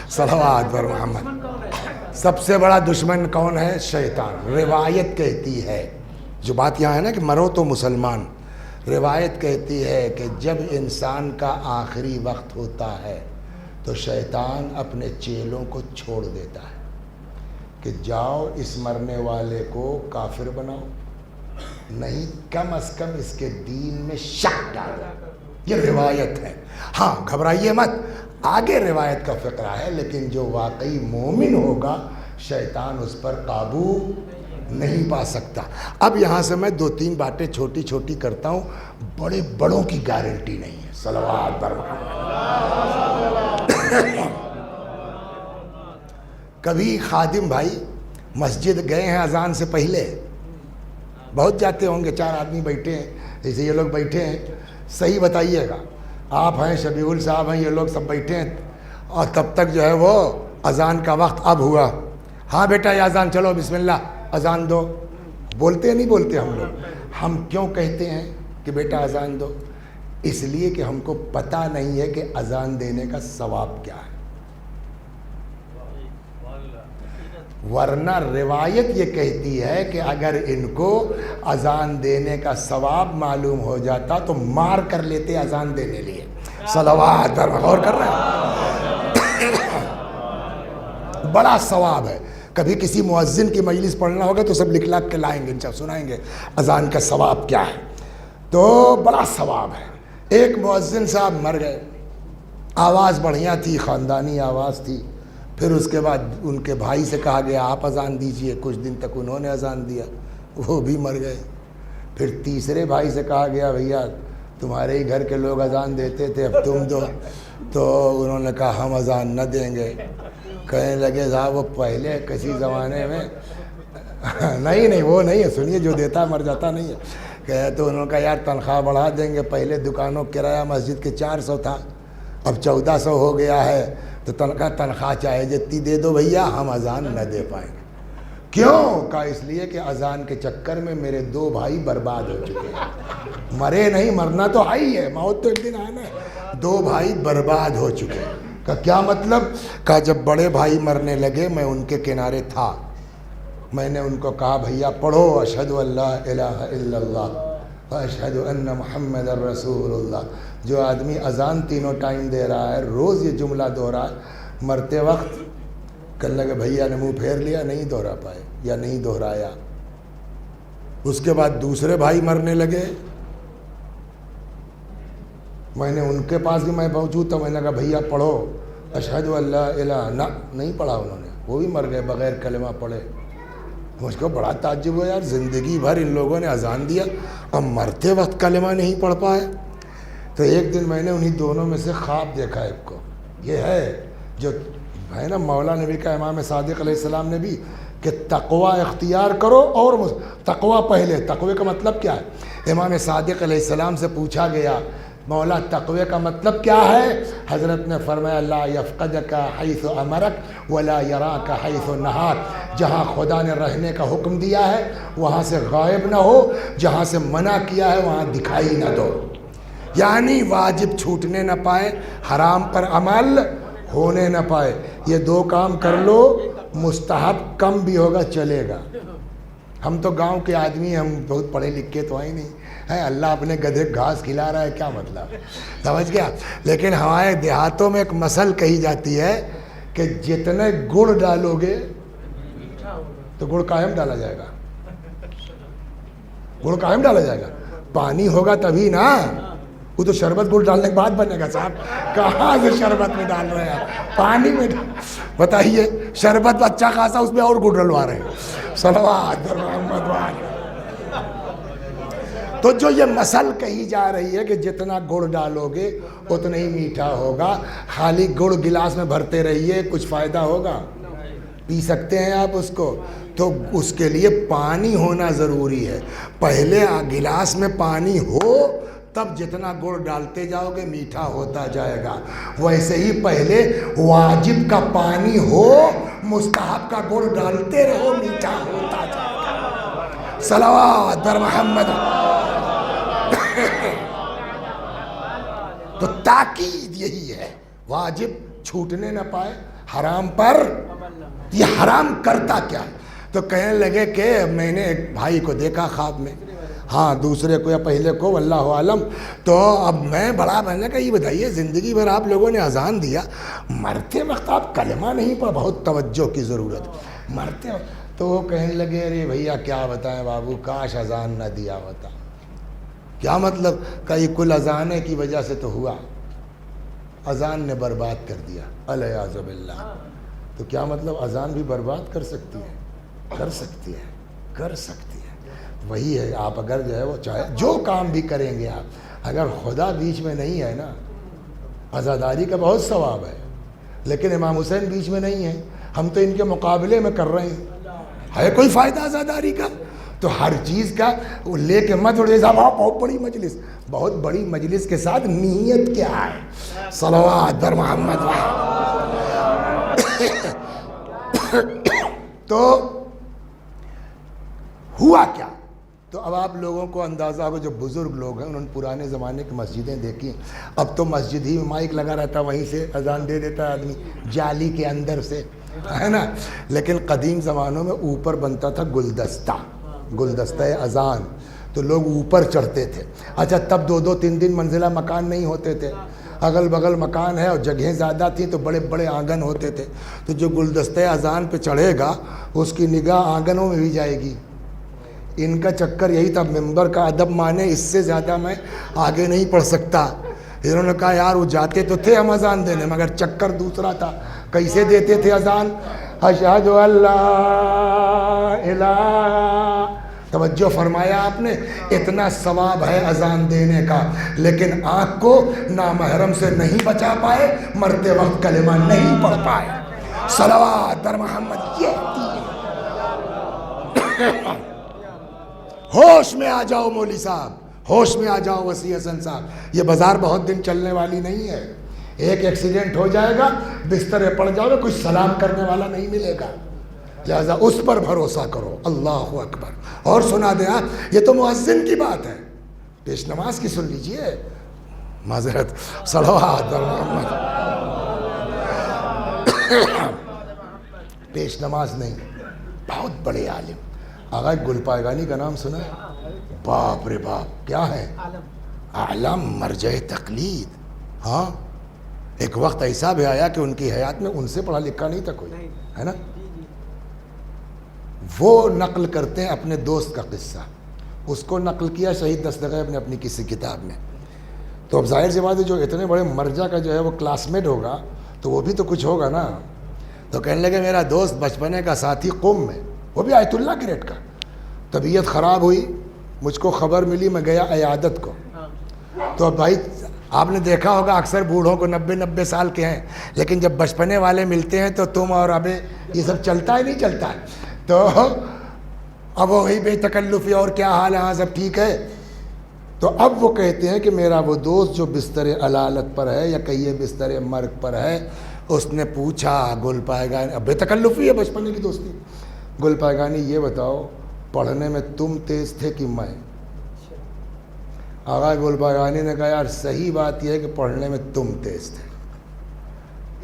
صلوات پر محمد. سب سے بڑا دشمن کون ہے؟ شیطان. روایت کہتی ہے، جو بات یہاں ہے نا کہ مرو تو مسلمان، روایت کہتی ہے کہ جب انسان کا آخری وقت ہوتا ہے تو شیطان اپنے چیلوں کو چھوڑ دیتا ہے کہ جاؤ اس مرنے والے کو کافر بناؤ، نہیں کم از کم اس کے دین میں شک ڈالو. یہ روایت ہے. ہاں گھبرائیے مت، آگے روایت کا فقرہ ہے، لیکن جو واقعی مومن ہوگا شیطان اس پر قابو نہیں پا سکتا. اب یہاں سے میں 2-3 باتیں چھوٹی چھوٹی کرتا ہوں، بڑے بڑوں کی گارنٹی نہیں ہے. صلوات پر کبھی خادم بھائی مسجد گئے ہیں اذان سے پہلے؟ بہت جاتے ہوں گے. 4 آدمی بیٹھے ہیں، جیسے یہ لوگ بیٹھے ہیں، صحیح بتائیے گا. آپ ہیں، شبیع صاحب ہیں، یہ لوگ سب بیٹھے ہیں، اور تب تک جو ہے وہ اذان کا وقت اب ہوا. ہاں بیٹا یہ اذان، چلو بسم اللہ اذان دو. بولتے نہیں بولتے ہم لوگ؟ ہم کیوں کہتے ہیں کہ بیٹا اذان دو؟ اس لیے کہ ہم کو پتہ نہیں ہے کہ اذان دینے کا ثواب کیا ہے. ورنہ روایت یہ کہتی ہے کہ اگر ان کو اذان دینے کا ثواب معلوم ہو جاتا تو مار کر لیتے اذان دینے لیے. صلوات پر غور کر رہے ہیں. بڑا ثواب ہے. کبھی کسی مؤذن کی مجلس پڑھنا ہوگا تو سب لکھ لاکھ کے لائیں گے، سنائیں گے اذان کا ثواب کیا ہے. تو بڑا ثواب ہے. ایک مؤذن صاحب مر گئے، آواز بڑھیا تھی، خاندانی آواز تھی. پھر اس کے بعد ان کے بھائی سے کہا گیا آپ اذان دیجئے. کچھ دن تک انہوں نے اذان دیا، وہ بھی مر گئے. پھر تیسرے بھائی سے کہا گیا بھیا تمہارے ہی گھر کے لوگ اذان دیتے تھے، اب تم دو. تو انہوں نے کہا ہم اذان نہ دیں گے. کہنے لگے صاحب وہ پہلے کسی زمانے میں نہیں وہ نہیں ہے، سنیے جو دیتا مر جاتا نہیں ہے. کہ تو انہوں نے کہا یار تنخواہ بڑھا دیں گے. پہلے دکانوں کرایہ مسجد کے 400 تھا، اب 1400 ہو گیا ہے. تو تنخواہ چاہے جتنی دے دو بھیا، ہم اذان نہ دے پائیں گے. کیوں؟ کہا اس لیے کہ اذان کے چکر میں میرے 2 بھائی برباد ہو چکے ہیں. مرے نہیں، مرنا تو ہی ہے، موت تو ایک دن آنا ہے. 2 بھائی برباد ہو چکے ہیں. کہا کیا مطلب؟ کہا جب بڑے بھائی مرنے لگے میں ان کے کنارے تھا، میں نے ان کو کہا بھیا پڑھو اشہد ان لا الہ الا اللہ واشہد ان محمد رسول اللہ. جو آدمی اذان تینوں ٹائم دے رہا ہے، روز یہ جملہ دوہرا ہے، مرتے وقت کہنے لگے بھیا نے منہ پھیر لیا، نہیں دوہرا پائے یا نہیں دہرایا. اس کے بعد دوسرے بھائی مرنے لگے، میں نے ان کے پاس بھی میں پہنچوں تو میں نے کہا بھیا پڑھو اشہد ان لا الہ، نہ نہیں پڑھا انہوں نے، وہ بھی مر گئے بغیر کلمہ پڑھے. مجھ کو بڑا تعجب ہوا یار، زندگی بھر ان لوگوں نے اذان دیا، اب مرتے وقت کلمہ نہیں پڑھ پائے. تو ایک دن میں نے انہی دونوں میں سے خواب دیکھا ایک کو. یہ ہے جو ہے نا مولا نبی کا، امام صادق علیہ السلام نے بھی کہ تقوی اختیار کرو. اور تقوی پہلے، تقوی کا مطلب کیا ہے؟ امام صادق علیہ السلام سے پوچھا گیا مولا تقوی کا مطلب کیا ہے؟ حضرت نے فرمایا لا یفقدک حیث امرک ولا یراک حیث نہاک. جہاں خدا نے رہنے کا حکم دیا ہے وہاں سے غائب نہ ہو، جہاں سے منع کیا ہے وہاں دکھائی نہ دو. یعنی واجب چھوٹنے نہ پائے، حرام پر عمل ہونے نہ پائے. یہ 2 کام کر لو، مستحب کم بھی ہوگا چلے گا. ہم تو گاؤں کے آدمی، ہم بہت پڑھے لکھے تو ہیں نہیں ہے. اللہ اپنے گدھے گھاس کھلا رہا ہے، کیا مطلب؟ سمجھ گیا؟ لیکن ہمارے دیہاتوں میں ایک مثل کہی جاتی ہے کہ جتنے گڑ ڈالو گے تو گڑ قائم ڈالا جائے گا. گڑ قائم ڈالا جائے گا، پانی ہوگا تبھی نا. وہ تو شربت گڑ ڈالنے کے بعد بنے گا صاحب. کہاں سے شربت میں ڈال رہے ہیں؟ پانی میں بتائیے. شربت اچھا خاصا، اس میں اور گڑ ڈلوا رہے ہیں. صلوات پر محمد وعلی. تو جو یہ مثل کہی جا رہی ہے کہ جتنا گڑ ڈالو گے اتنا ہی میٹھا ہوگا، خالی گڑ گلاس میں بھرتے رہیے کچھ فائدہ ہوگا؟ پی سکتے ہیں آپ اس کو؟ تو اس کے لیے پانی ہونا ضروری ہے. پہلے گلاس میں پانی ہو تب جتنا گڑ ڈالتے جاؤ گے میٹھا ہوتا جائے گا. ویسے ہی پہلے واجب کا پانی ہو، مستحب کا گڑ ڈالتے رہو، میٹھا ہوتا جائے گا. صلوات بر محمد. تو تاکید یہی ہے، واجب چھوٹنے نہ پائے، حرام پر یہ حرام کرتا کیا ہے؟ تو کہنے لگے کہ میں نے ایک بھائی کو دیکھا خواب میں، ہاں دوسرے کو یا پہلے کو واللہ عالم، تو اب میں بڑا بننے کا یہ بتائیے زندگی بھر آپ لوگوں نے اذان دیا، مرتے وقت آپ کلمہ نہیں پڑھا، بہت توجہ کی ضرورت مرتے وقت۔ تو وہ کہنے لگے ارے بھیا کیا بتائیں بابو، کاش اذان نہ دیا ہوتا۔ کیا مطلب؟ کئی کل اذانے کی وجہ سے تو ہوا، اذان نے برباد کر دیا، الیاذ باللہ۔ تو کیا مطلب اذان بھی برباد کر سکتی ہے؟ کر سکتی ہے، کر سکتی ہے۔ وہی ہے، آپ اگر جو ہے وہ چاہے جو کام بھی کریں گے آپ، اگر خدا بیچ میں نہیں ہے نا، عزاداری کا بہت ثواب ہے، لیکن امام حسین بیچ میں نہیں ہے، ہم تو ان کے مقابلے میں کر رہے ہیں، ہے کوئی فائدہ عزاداری کا؟ تو ہر چیز کا وہ لے کے مت اڑے صاحب بہت بڑی مجلس، بہت بڑی مجلس کے ساتھ نیت کیا ہے؟ صلوات بر محمد۔ تو ہوا کیا؟ تو اب آپ لوگوں کو اندازہ ہوگا، جو بزرگ لوگ ہیں انہوں نے پرانے زمانے کی مسجدیں دیکھی، اب تو مسجد ہی میں مائک لگا رہتا، وہیں سے اذان دے دیتا ہے آدمی جالی کے اندر سے، ہے نا۔ لیکن قدیم زمانوں میں اوپر بنتا تھا گلدستہ اذان، تو لوگ اوپر چڑھتے تھے۔ اچھا تب 2-3 منزلہ مکان نہیں ہوتے تھے، اگل بغل مکان ہے اور جگہیں زیادہ تھیں تو بڑے بڑے آنگن ہوتے تھے، تو جو گلدستہ اذان پہ چڑھے گا اس کی نگاہ آنگنوں میں بھی جائے گی۔ ان کا چکر یہی تھا، ممبر کا ادب مانے اس سے زیادہ میں آگے نہیں پڑھ سکتا۔ انہوں نے کہا یار وہ جاتے تو تھے ہم اذان دینے، مگر چکر دوسرا تھا۔ کیسے دیتے تھے اذان؟ اشہد اللہ الہ، توجہ فرمایا آپ نے، اتنا ثواب ہے اذان دینے کا، لیکن آنکھ کو نامحرم سے نہیں بچا پائے، مرتے وقت کلمہ نہیں پڑھ پائے۔ صلوات بر محمد۔ یہ ہوش میں آ جاؤ مولوی صاحب، ہوش میں آ جاؤ وسیع حسن صاحب، یہ بازار بہت دن چلنے والی نہیں ہے۔ ایک ایکسیڈنٹ ہو جائے گا، بسترے پڑ جاؤ گے، کوئی سلام کرنے والا نہیں ملے گا، لہذا اس پر بھروسہ کرو۔ اللہ اکبر۔ اور سنا دیں آپ، یہ تو مؤذن کی بات ہے، پیش نماز کی سن لیجئے، معذرت، صلوات بر محمد۔ پیش نماز نہیں، بہت بڑے عالم آغا گل پائگانی کا نام سنا ہے؟ باپ رے باپ، کیا ہے؟ عالم مرجع تقلید۔ ہاں ایک وقت ایسا بھی آیا کہ ان کی حیات میں ان سے پڑھا لکھا نہیں تھا کوئی، ہے نا۔ وہ نقل کرتے ہیں اپنے دوست کا قصہ، اس کو نقل کیا شہید دستغیب نے اپنی کسی کتاب میں۔ تو اب ظاہر سی بات ہے، جو اتنے بڑے مرجع کا جو ہے وہ کلاس میٹ ہوگا تو وہ بھی تو کچھ ہوگا نا۔ تو کہنے لگے میرا دوست بچپنے کا ساتھی قم میں، وہ بھی آیت اللہ گریڈ کا، طبیعت خراب ہوئی، مجھ کو خبر ملی، میں گیا عیادت کو۔ تو اب بھائی آپ نے دیکھا ہوگا اکثر بوڑھوں کو 90 سال کے ہیں، لیکن جب بچپنے والے ملتے ہیں تو تم اور ابے یہ سب چلتا ہے نہیں چلتا ہے، تو اب وہی بے تکلفی اور کیا حال ہے، ہاں سب ٹھیک ہے۔ تو اب وہ کہتے ہیں کہ میرا وہ دوست جو بستر علالت پر ہے یا کہیے بستر مرگ پر ہے، اس نے پوچھا گل پائگانی، اب بے تکلفی ہے بچپنے کی دوستی، گل پائگانی یہ بتاؤ پڑھنے میں تم تیز تھے کہ میں؟ آغا گل پائگانی نے کہا یار صحیح بات یہ ہے کہ پڑھنے میں تم تیز تھے۔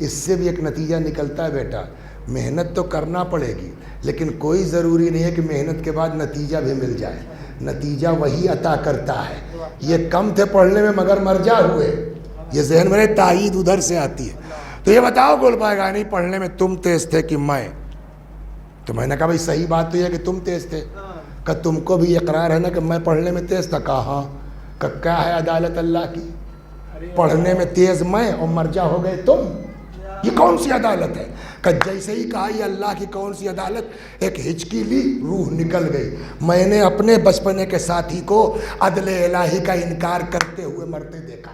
اس سے بھی ایک نتیجہ نکلتا ہے بیٹا، محنت تو کرنا پڑے گی، لیکن کوئی ضروری نہیں ہے کہ محنت کے بعد نتیجہ بھی مل جائے، نتیجہ وہی عطا کرتا ہے۔ یہ کم تھے پڑھنے میں مگر مرجع ہوئے، یہ ذہن میں تائید ادھر سے آتی ہے۔ تو یہ بتاؤ گل پائگانی پڑھنے میں تم تیز تھے کہ میں؟ تو میں نے کہا بھائی صحیح بات تو یہ ہے کہ تم تیز تھے، کہ تم کو بھی اقرار ہے نا کہ میں پڑھنے میں تیز تھا؟ کہا ہاں۔ کہ کیا ہے عدالت اللہ کی، پڑھنے میں تیز میں اور مرجع ہو گئے تم، یہ کون سی عدالت ہے؟ کہ جیسے ہی کہا یہ اللہ کی کون سی عدالت، ایک ہچکی لی، روح نکل گئی۔ میں نے اپنے بچپنے کے ساتھی کو عدل الہی کا انکار کرتے ہوئے مرتے دیکھا،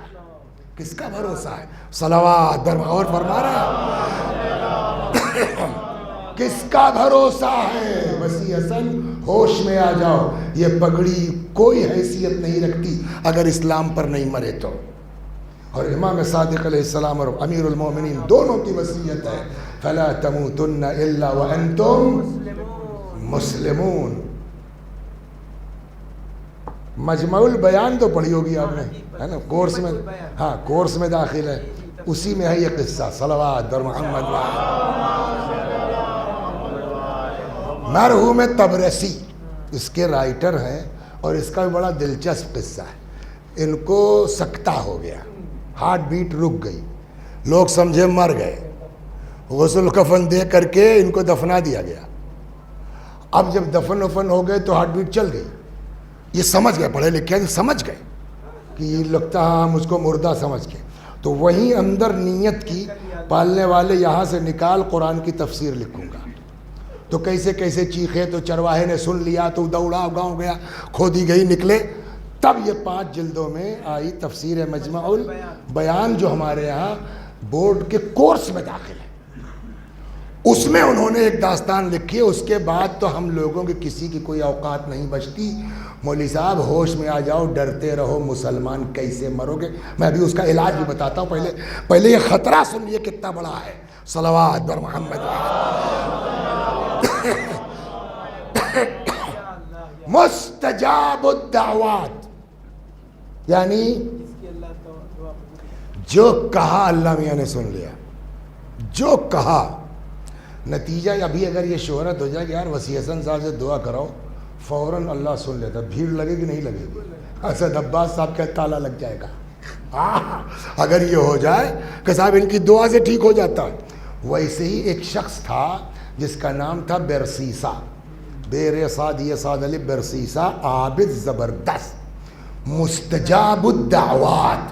کس کا بھروسہ ہے؟ صلوات اور فرما رہا کس کا بھروسہ ہے؟ وسیع حسن ہوش میں آ جاؤ، یہ پگڑی کوئی حیثیت نہیں رکھتی اگر اسلام پر نہیں مرے تو۔ اور امام صادق علیہ السلام اور امیر المومنین دونوں کی وصیت ہے، فلا تموتن الا وانتم مسلمون۔ مجمع البیان تو پڑھی ہوگی آپ نے، ہے نا، کورس میں، ہاں کورس میں داخل ہے، اسی میں ہے یہ قصہ، صلوات بر محمد مرحوم تبرسی اس کے رائٹر ہیں، اور اس کا بھی بڑا دلچسپ قصہ ہے۔ ان کو سکتہ ہو گیا، ہارٹ بیٹ رک گئی، لوگ سمجھے مر گئے، غسل کفن دے کر کے ان کو دفنا دیا گیا۔ اب جب دفن وفن ہو گئے تو ہارٹ بیٹ چل گئی، یہ سمجھ گئے، پڑھے لکھے سمجھ گئے کہ یہ لگتا ہے ہم اس کو مردہ سمجھ کے، تو وہیں اندر نیت کی پالنے والے یہاں سے نکال قرآن کی تفسیر لکھوں گا، تو کیسے کیسے چیخے، تو چرواہے نے سن لیا تو دوڑا گاؤں گیا، کھودی گئی، نکلے، تب یہ 5 جلدوں میں آئی تفسیر مجمع البیان، جو ہمارے یہاں بورڈ کے کورس میں داخل ہے۔ اس میں انہوں نے ایک داستان لکھی ہے، اس کے بعد تو ہم لوگوں کی کسی کی کوئی اوقات نہیں بچتی۔ مولوی صاحب ہوش میں آ جاؤ، ڈرتے رہو، مسلمان کیسے مرو گے، میں ابھی اس کا علاج بھی بتاتا ہوں، پہلے یہ خطرہ سن لیے کتنا بڑا ہے، صلوات بر محمد۔ مستجاب الدعوات، یعنی جو کہا اللہ میاں نے سن لیا، جو کہا، نتیجہ ابھی اگر یہ شہرت ہو جائے کہ یار وسیع حسن صاحب سے دعا کراؤ، فوراً اللہ سن لیتا، بھیڑ لگے گی نہیں لگے گی، اسد عباس صاحب کا تالا لگ جائے گا۔ اگر یہ ہو جائے کہ صاحب ان کی دعا سے ٹھیک ہو جاتا ہے۔ ویسے ہی ایک شخص تھا جس کا نام تھا برسیسا، بیر صادی صاد علی برسیسا، عابد زبردست، مستجاب الدعوات،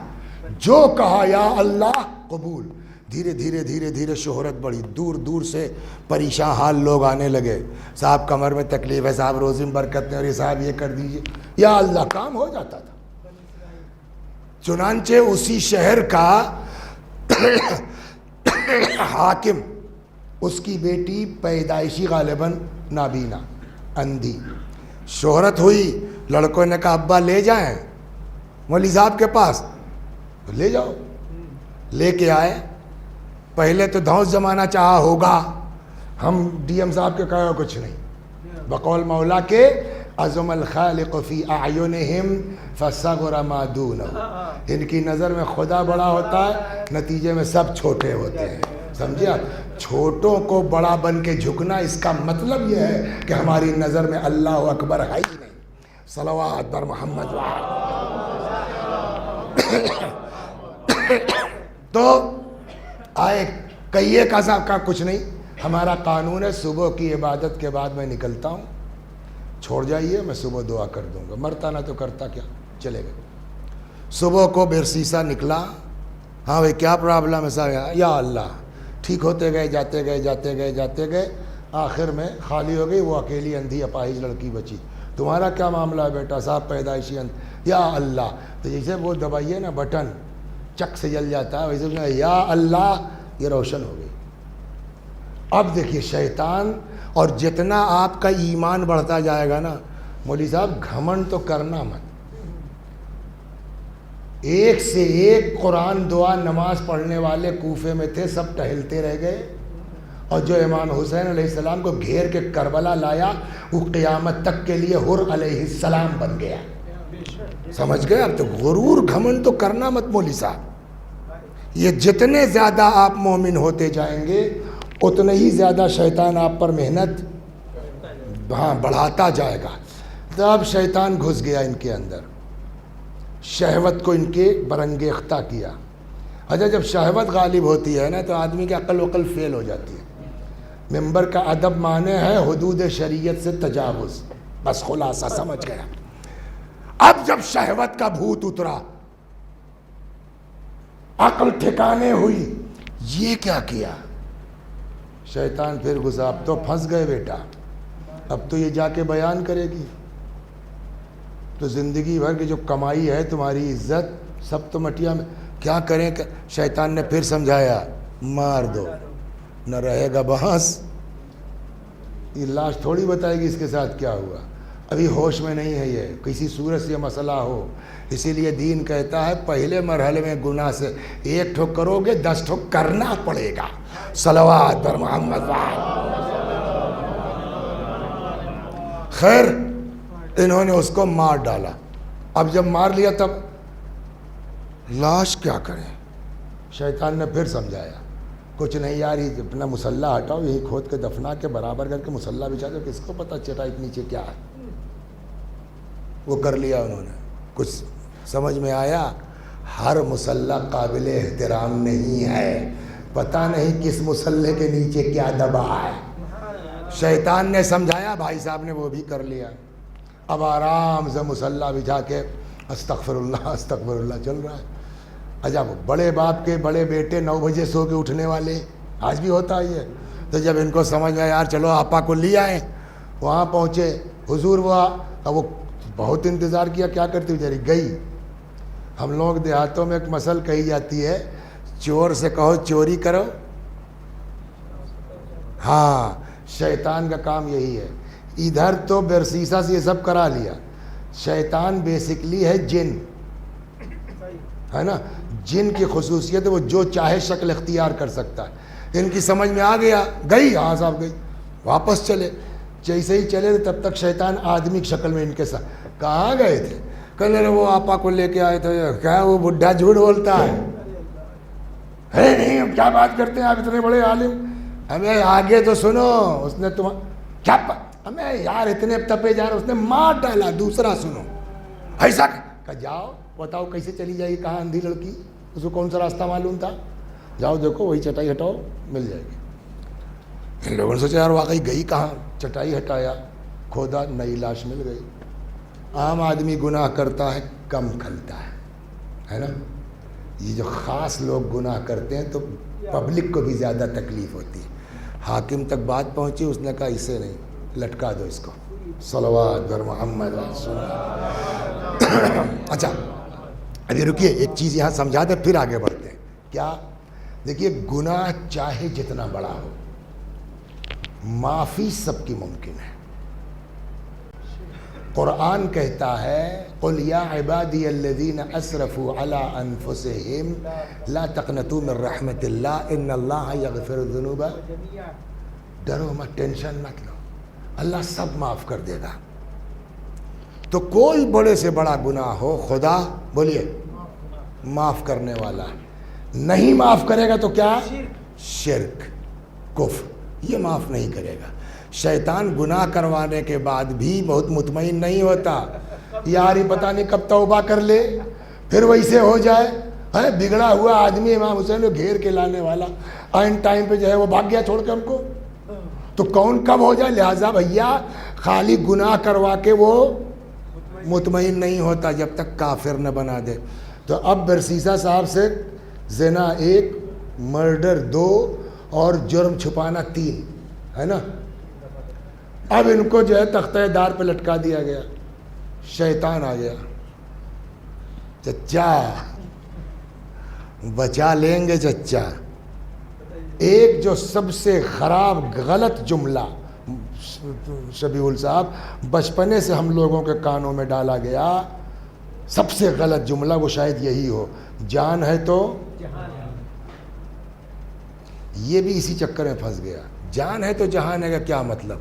جو کہا یا اللہ قبول۔ دھیرے دھیرے دھیرے دھیرے شہرت بڑھی، دور دور سے پریشان حال لوگ آنے لگے، صاحب کمر میں تکلیف ہے، صاحب روزی میں برکت نہیں، اور یہ صاحب یہ کر دیجئے، یا اللہ، کام ہو جاتا تھا۔ چنانچہ اسی شہر کا حاکم، اس کی بیٹی پیدائشی غالباً نابینا، اندھی، شہرت ہوئی، لڑکوں نے کہا ابا لے جائیں مولوی صاحب کے پاس، تو لے جاؤ، لے کے آئے۔ پہلے تو دھوس زمانہ چاہا ہوگا، ہم ڈی ایم صاحب کے کہا کچھ نہیں، بقول مولا کے عظم الخالق فی اعینہم فصغر ما دونہ، ان کی نظر میں خدا بڑا ہوتا ہے، نتیجے میں سب چھوٹے ہوتے ہیں، سمجھے؟ چھوٹوں کو بڑا بن کے جھکنا، اس کا مطلب یہ ہے کہ ہماری نظر میں اللہ اکبر ہے ہی نہیں، صلوات بر محمد۔ تو آئے کہیے کا صاحب کا کچھ نہیں، ہمارا قانون ہے صبح کی عبادت کے بعد میں نکلتا ہوں، چھوڑ جائیے، میں صبح دعا کر دوں گا، مرتا نہ تو کرتا کیا، چلے گئے۔ صبح کو برسیسا نکلا، ہاں بھائی کیا پرابلم ہے صاحب، یا اللہ، ٹھیک ہوتے گئے، جاتے گئے جاتے گئے جاتے گئے، آخر میں خالی ہو گئی، وہ اکیلی اندھی اپاہج لڑکی بچی۔ تمہارا کیا معاملہ ہے بیٹا؟ صاحب پیدائشی یا اللہ، تو جیسے وہ دبائیے نا بٹن، چک سے جل جاتا ہے، ویسے یا اللہ، یہ روشن ہو گئی۔ اب دیکھیے شیطان، اور جتنا آپ کا ایمان بڑھتا جائے گا نا، مولوی صاحب گھمنڈ تو کرنا مت، ایک سے ایک قرآن دعا نماز پڑھنے والے کوفے میں تھے، سب ٹہلتے رہ گئے، اور جو امام حسین علیہ السلام کو گھیر کے کربلا لایا، وہ قیامت تک کے لیے حر علیہ السلام بن گیا، سمجھ گئے؟ اب تو غرور گھمنڈ تو کرنا مت مولوی صاحب، یہ جتنے زیادہ آپ مومن ہوتے جائیں گے اتنے ہی زیادہ شیطان آپ پر محنت بڑھاتا جائے گا۔ تو اب شیطان گھس گیا ان کے اندر، شہوت کو ان کے برانگیختہ کیا۔ اچھا جب شہوت غالب ہوتی ہے نا تو آدمی کی عقل وقل فیل ہو جاتی ہے۔ ممبر کا ادب معنی ہے حدود شریعت سے تجاوز، بس خلاصہ سمجھ گیا۔ اب جب شہوت کا بھوت اترا، عقل ٹھکانے ہوئی، یہ کیا کیا؟ شیطان پھر گھسا، اب تو پھنس گئے بیٹا، اب تو یہ جا کے بیان کرے گی، تو زندگی بھر کی جو کمائی ہے تمہاری عزت سب تو مٹیا میں، کیا کریں؟ شیطان نے پھر سمجھایا، مار دو، نہ رہے گا بحث، یہ لاش تھوڑی بتائے گی اس کے ساتھ کیا ہوا، ابھی ہوش میں نہیں ہے، یہ کسی صورت سے مسئلہ ہو۔ اسی لیے دین کہتا ہے پہلے مرحلے میں گناہ سے 1 ٹھوک کرو گے 10 ٹھوک کرنا پڑے گا، صلوات پر محمد۔ خیر انہوں نے اس کو مار ڈالا، اب جب مار لیا تب لاش کیا کریں؟ شیطان نے پھر سمجھایا کچھ نہیں یار، یہ اپنا مسلح ہٹاؤ، یہی کھود کے دفنا کے برابر کر کے مسلح بچھا دو، کس کو پتہ چٹائی کے نیچے کیا ہے۔ وہ کر لیا انہوں نے۔ کچھ سمجھ میں آیا؟ ہر مسلح قابل احترام نہیں ہے، پتہ نہیں کس مسلح کے نیچے کیا دبا ہے۔ شیطان نے سمجھایا، بھائی صاحب نے وہ بھی کر لیا۔ اب آرام سے مسلح بچھا کے استغفر اللہ چل رہا ہے۔ اچھا، بڑے باپ کے بڑے بیٹے 9 بجے سو کے اٹھنے والے، آج بھی ہوتا ہے یہ۔ تو جب ان کو سمجھ میں یار چلو آپا کو لے آئے، وہاں پہنچے، حضور وہ بہت انتظار کیا، کیا کرتی بیچاری گئی۔ ہم لوگ دیہاتوں میں ایک مثل کہی جاتی ہے، چور سے کہو چوری کرو۔ ہاں، شیطان کا کام یہی ہے۔ ادھر تو برسیسا سے یہ سب کرا لیا۔ شیطان بیسکلی ہے جن، ہے نا، جن کی خصوصیت ہے وہ جو چاہے شکل اختیار کر سکتا ہے۔ ان کی سمجھ میں آ گیا، گئی، ہاں صاحب گئی، واپس چلے۔ جیسے ہی چلے تب تک شیطان آدمی کی شکل میں ان کے ساتھ۔ کہاں گئے تھے؟ کل وہ آپا کو لے کے آئے تھے۔ کیا وہ بڈھا جھوٹ بولتا ہے؟ نہیں، ہم کیا بات کرتے ہیں، آپ اتنے بڑے عالم، ہمیں آگے تو سنو۔ اس نے کیا ہمیں یار اتنے تپے جا رہے، اس نے مار ڈالا، دوسرا سنو ایسا کہ جاؤ بتاؤ کیسے چلی جائے گی، کہاں اندھی لڑکی، اس کو کون سا راستہ معلوم تھا، جاؤ دیکھو وہی چٹائی ہٹاؤ مل جائے گی۔ ان لوگوں نے سوچا یار واقعی گئی کہاں، چٹائی ہٹایا، کھودا، نئی لاش مل گئی۔ عام آدمی گناہ کرتا ہے کم کھلتا ہے نا، یہ جو خاص لوگ گناہ کرتے ہیں تو پبلک کو بھی زیادہ تکلیف ہوتی ہے۔ حاکم تک بات پہنچی، اس نے کہا اسے نہیں، لٹکا دو اس کو، صلوات بر محمد رسول اللہ۔ اچھا ابھی رکیے، ایک چیز یہاں سمجھا دیں پھر آگے بڑھتے ہیں۔ کیا؟ دیکھیے، گناہ چاہے جتنا بڑا ہو، معافی سب کی ممکن ہے۔ قرآن کہتا ہے قل یا عبادی الذین اسرفوا علی انفسہم لا تقنطوا من رحمت اللہ ان اللہ یغفر الذنوب، ڈرو مت، ٹینشن مت لو، اللہ سب معاف کر دے گا۔ تو کوئی بڑے سے بڑا گناہ ہو، خدا بولیے معاف کرنے والا ہے۔ نہیں معاف کرے گا تو کیا؟ شرک، کفر، یہ معاف نہیں کرے گا۔ شیطان گناہ کروانے کے بعد بھی بہت مطمئن نہیں ہوتا، یار یہ پتہ نہیں کب توبہ کر لے، پھر ویسے ہو جائے۔ بگڑا ہوا آدمی امام حسین کو گھیر کے لانے والا، آئن ٹائم پہ جو ہے وہ بھاگ گیا چھوڑ کے ہم کو، تو کون کب ہو جائے۔ لہٰذا بھیا خالی گناہ کروا کے وہ مطمئن نہیں ہوتا جب تک کافر نہ بنا دے۔ تو اب برسیسا صاحب سے زنا 1، مرڈر 2 اور جرم چھپانا 3 ہے نا۔ اب ان کو جو ہے تختہ دار پہ لٹکا دیا گیا۔ شیطان آ گیا، چچا بچا لیں گے چچا۔ ایک جو سب سے خراب غلط جملہ شبیہ صاحب بچپنے سے ہم لوگوں کے کانوں میں ڈالا گیا، سب سے غلط جملہ وہ شاید یہی ہو، جان ہے تو یہ بھی اسی چکر میں پھنس گیا۔ جان ہے تو جہان ہے کا کیا مطلب؟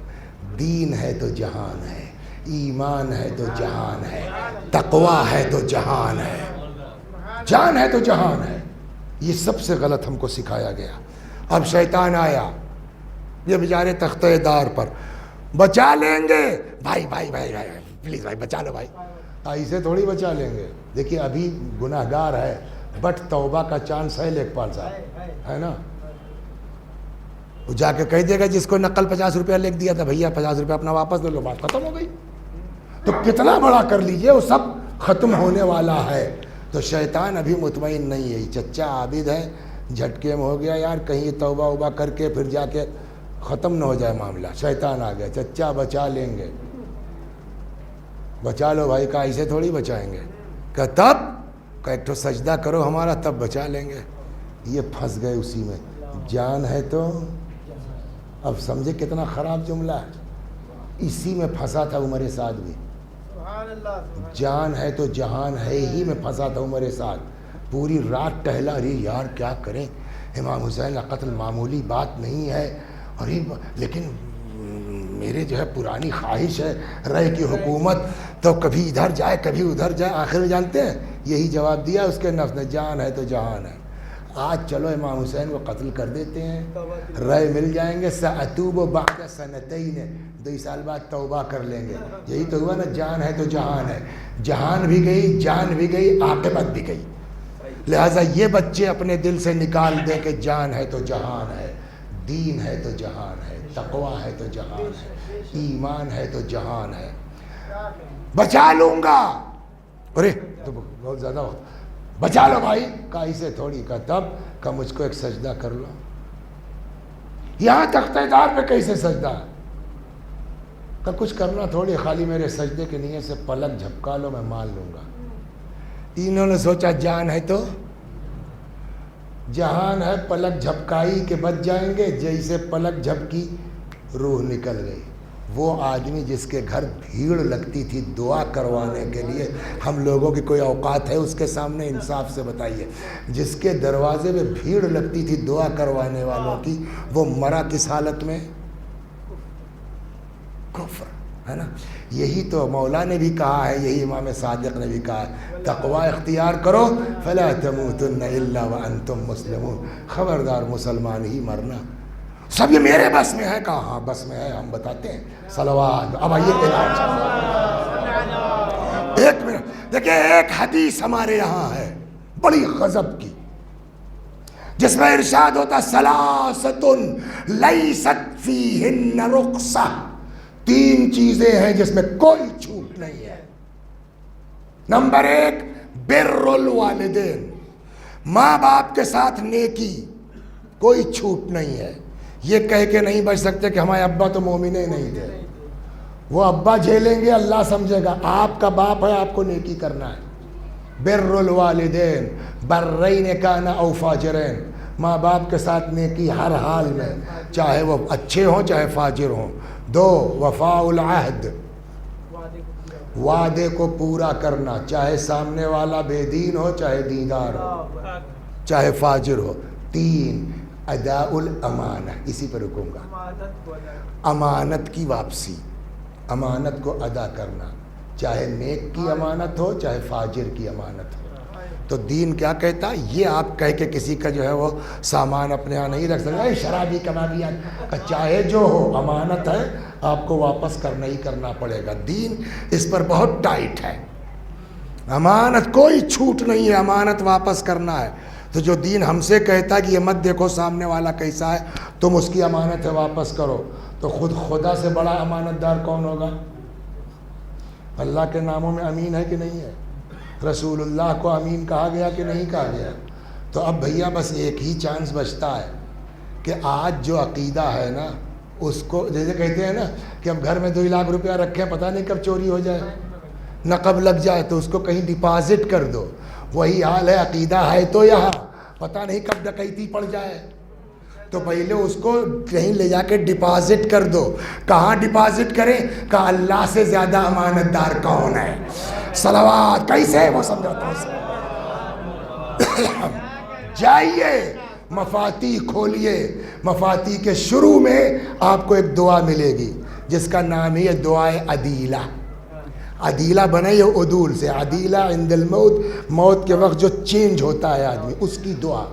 دین ہے تو جہان ہے، ایمان ہے تو جہان ہے، تقویٰ ہے تو جہان ہے، جان ہے تو جہان ہے۔ یہ سب سے غلط ہم کو سکھایا گیا۔ اب شیطان آیا، یہ بیچارے تختہ دار پر، بچا لیں گے بھائی بھائی بھائی بھائی پلیز بھائی بچا لو بھائی۔ ایسے تھوڑی بچا لیں گے۔ دیکھیے ابھی گناہ گار ہے بٹ توبہ کا چانس ہے لیکپال صاحب، ہے نا۔ وہ جا کے کہہ دے گا جس کو نقل 50 روپیہ لکھ دیا تھا، بھیا 50 روپیہ اپنا واپس لے لو، بات ختم ہو گئی۔ تو کتنا بڑا کر لیجئے، وہ سب ختم ہونے والا ہے۔ تو شیطان ابھی مطمئن نہیں ہے، چچا عابد ہے، جھٹکے میں ہو گیا یار، کہیں توبہ وبہ کر کے پھر جا کے ختم نہ ہو جائے معاملہ۔ شیطان آ گیا، چچا بچا لیں گے، بچا لو بھائی۔ کا ایسے تھوڑی بچائیں گے، کہ تب کہ ایک تو سجدہ کرو ہمارا تب بچا لیں گے۔ یہ پھنس گئے اسی میں، جان ہے تو، اب سمجھے کتنا خراب جملہ ہے۔ اسی میں پھنسا تھا عمر سعد بھی، جان ہے تو جہان ہے ہی میں پھنسا تھا عمر سعد۔ پوری رات ٹہلا رہی، یار کیا کریں، امام حسین کا قتل معمولی بات نہیں ہے، اور لیکن میرے جو ہے پرانی خواہش ہے رائے کی حکومت، تو کبھی ادھر جائے کبھی ادھر جائے. آخر میں جانتے ہیں یہی جواب دیا اس کے نفس نے، جان ہے تو جہان ہے. آج چلو امام حسین کو قتل کر دیتے ہیں، رائے مل جائیں گے. سأتوب بعد سنتین، 2 سال بعد توبہ کر لیں گے. یہی تو ہوا نا، جان ہے تو جہان ہے. جہان بھی گئی، جان بھی گئی، عاقبت بھی گئی. لہٰذا یہ بچے اپنے دل سے نکال دیں کہ جان ہے تو جہان ہے، دین ہے تو جہان ہے، تقویٰ ہے تو جہان ہے، ایمان ہے تو جہان ہے. بچا لوں گا. ارے تو بہت زیادہ ہو، بچا لو بھائی. کہا اسے تھوڑی، کا تب کہ مجھ کو ایک سجدہ کر لو. یہاں تختہ دار پہ کیسے سجدہ؟ کہ کچھ کرنا تھوڑی، خالی میرے سجدے کی نیت سے پلک جھپکا لو، میں مان لوں گا. انہوں نے سوچا جان ہے تو جہان ہے، پلک جھپکائی کے بچ جائیں گے. جیسے پلک جھپکی روح نکل گئی. وہ آدمی جس کے گھر بھیڑ لگتی تھی دعا کروانے کے لیے، ہم لوگوں کی کوئی اوقات ہے اس کے سامنے؟ انصاف سے بتائیے. جس کے دروازے میں بھیڑ لگتی تھی دعا کروانے والوں کی، وہ مرا کس حالت میں؟ کفر، ہے نا. یہی تو مولا نے بھی کہا ہے، یہی امام صادق نے بھی کہا ہے، تقوی اختیار کرو فلا تموتن الا وانتم مسلمون. خبردار مسلمان ہی مرنا. سب یہ میرے بس میں ہے. کہا ہاں بس میں ہے، ہم بتاتے ہیں. صلوات. اب آئیے ایک منٹ دیکھیں، ایک حدیث ہمارے یہاں ہے بڑی غضب کی، جس میں ارشاد ہوتا ثلاثۃ لیست فیہن رخصہ. 3 چیزیں ہیں جس میں کوئی چھوٹ نہیں ہے. نمبر 1 بر الوالدین، ماں باپ کے ساتھ نیکی، کوئی چھوٹ نہیں ہے. یہ کہہ کے نہیں بچ سکتے کہ ہمارے ابا تو مومن ہی نہیں تھے. وہ ابا جھیلیں گے، اللہ سمجھے گا. آپ کا باپ ہے، آپ کو نیکی کرنا ہے. بر الوالدین برین کان او فاجرین، ماں باپ کے ساتھ نیکی ہر حال میں، چاہے وہ اچھے ہوں چاہے فاجر ہوں. 2 وفاء العہد، وعدے کو پورا کرنا، چاہے سامنے والا بے دین ہو چاہے دیندار ہو چاہے فاجر ہو. 3 اداء الامانہ، اسی پر رکوں گا. امانت کی واپسی، امانت کو ادا کرنا، چاہے نیک کی امانت ہو چاہے فاجر کی امانت ہو. تو دین کیا کہتا؟ یہ آپ کہہ کے کسی کا جو ہے وہ سامان اپنے یہاں نہیں رکھ سکتے. شرابی کبابی، چاہے جو ہو امانت ہے، آپ کو واپس کرنا ہی کرنا پڑے گا. دین اس پر بہت ٹائٹ ہے. امانت کوئی چھوٹ نہیں ہے، امانت واپس کرنا ہے. تو جو دین ہم سے کہتا ہے کہ یہ مت دیکھو سامنے والا کیسا ہے، تم اس کی امانت ہے واپس کرو، تو خود خدا سے بڑا امانت دار کون ہوگا؟ اللہ کے ناموں میں امین ہے کہ نہیں ہے؟ رسول اللہ کو امین کہا گیا کہ نہیں کہا گیا؟ تو اب بھیا بس ایک ہی چانس بچتا ہے کہ آج جو عقیدہ ہے نا، اس کو جیسے کہتے ہیں نا کہ اب گھر میں 2 لاکھ روپیہ رکھیں، پتہ نہیں کب چوری ہو جائے، نقب لگ جائے، تو اس کو کہیں ڈپازٹ کر دو. وہی حال ہے، عقیدہ ہے تو یہاں، پتہ نہیں کب ڈکیتی پڑ جائے، تو پہلے اس کو کہیں لے جا کے ڈپازٹ کر دو. کہاں ڈپازٹ کریں؟ کہا اللہ سے زیادہ امانت دار کون ہے؟ صلوات. کیسے وہ سمجھاتا ہوں. جائیے مفاتیح کھولیے. مفاتیح کے شروع میں آپ کو ایک دعا ملے گی جس کا نام ہے دعائے عدیلہ. عدیلہ بنے یہ عدول سے، عدیلہ عند الموت، موت کے وقت جو چینج ہوتا ہے آدمی، اس کی دعا،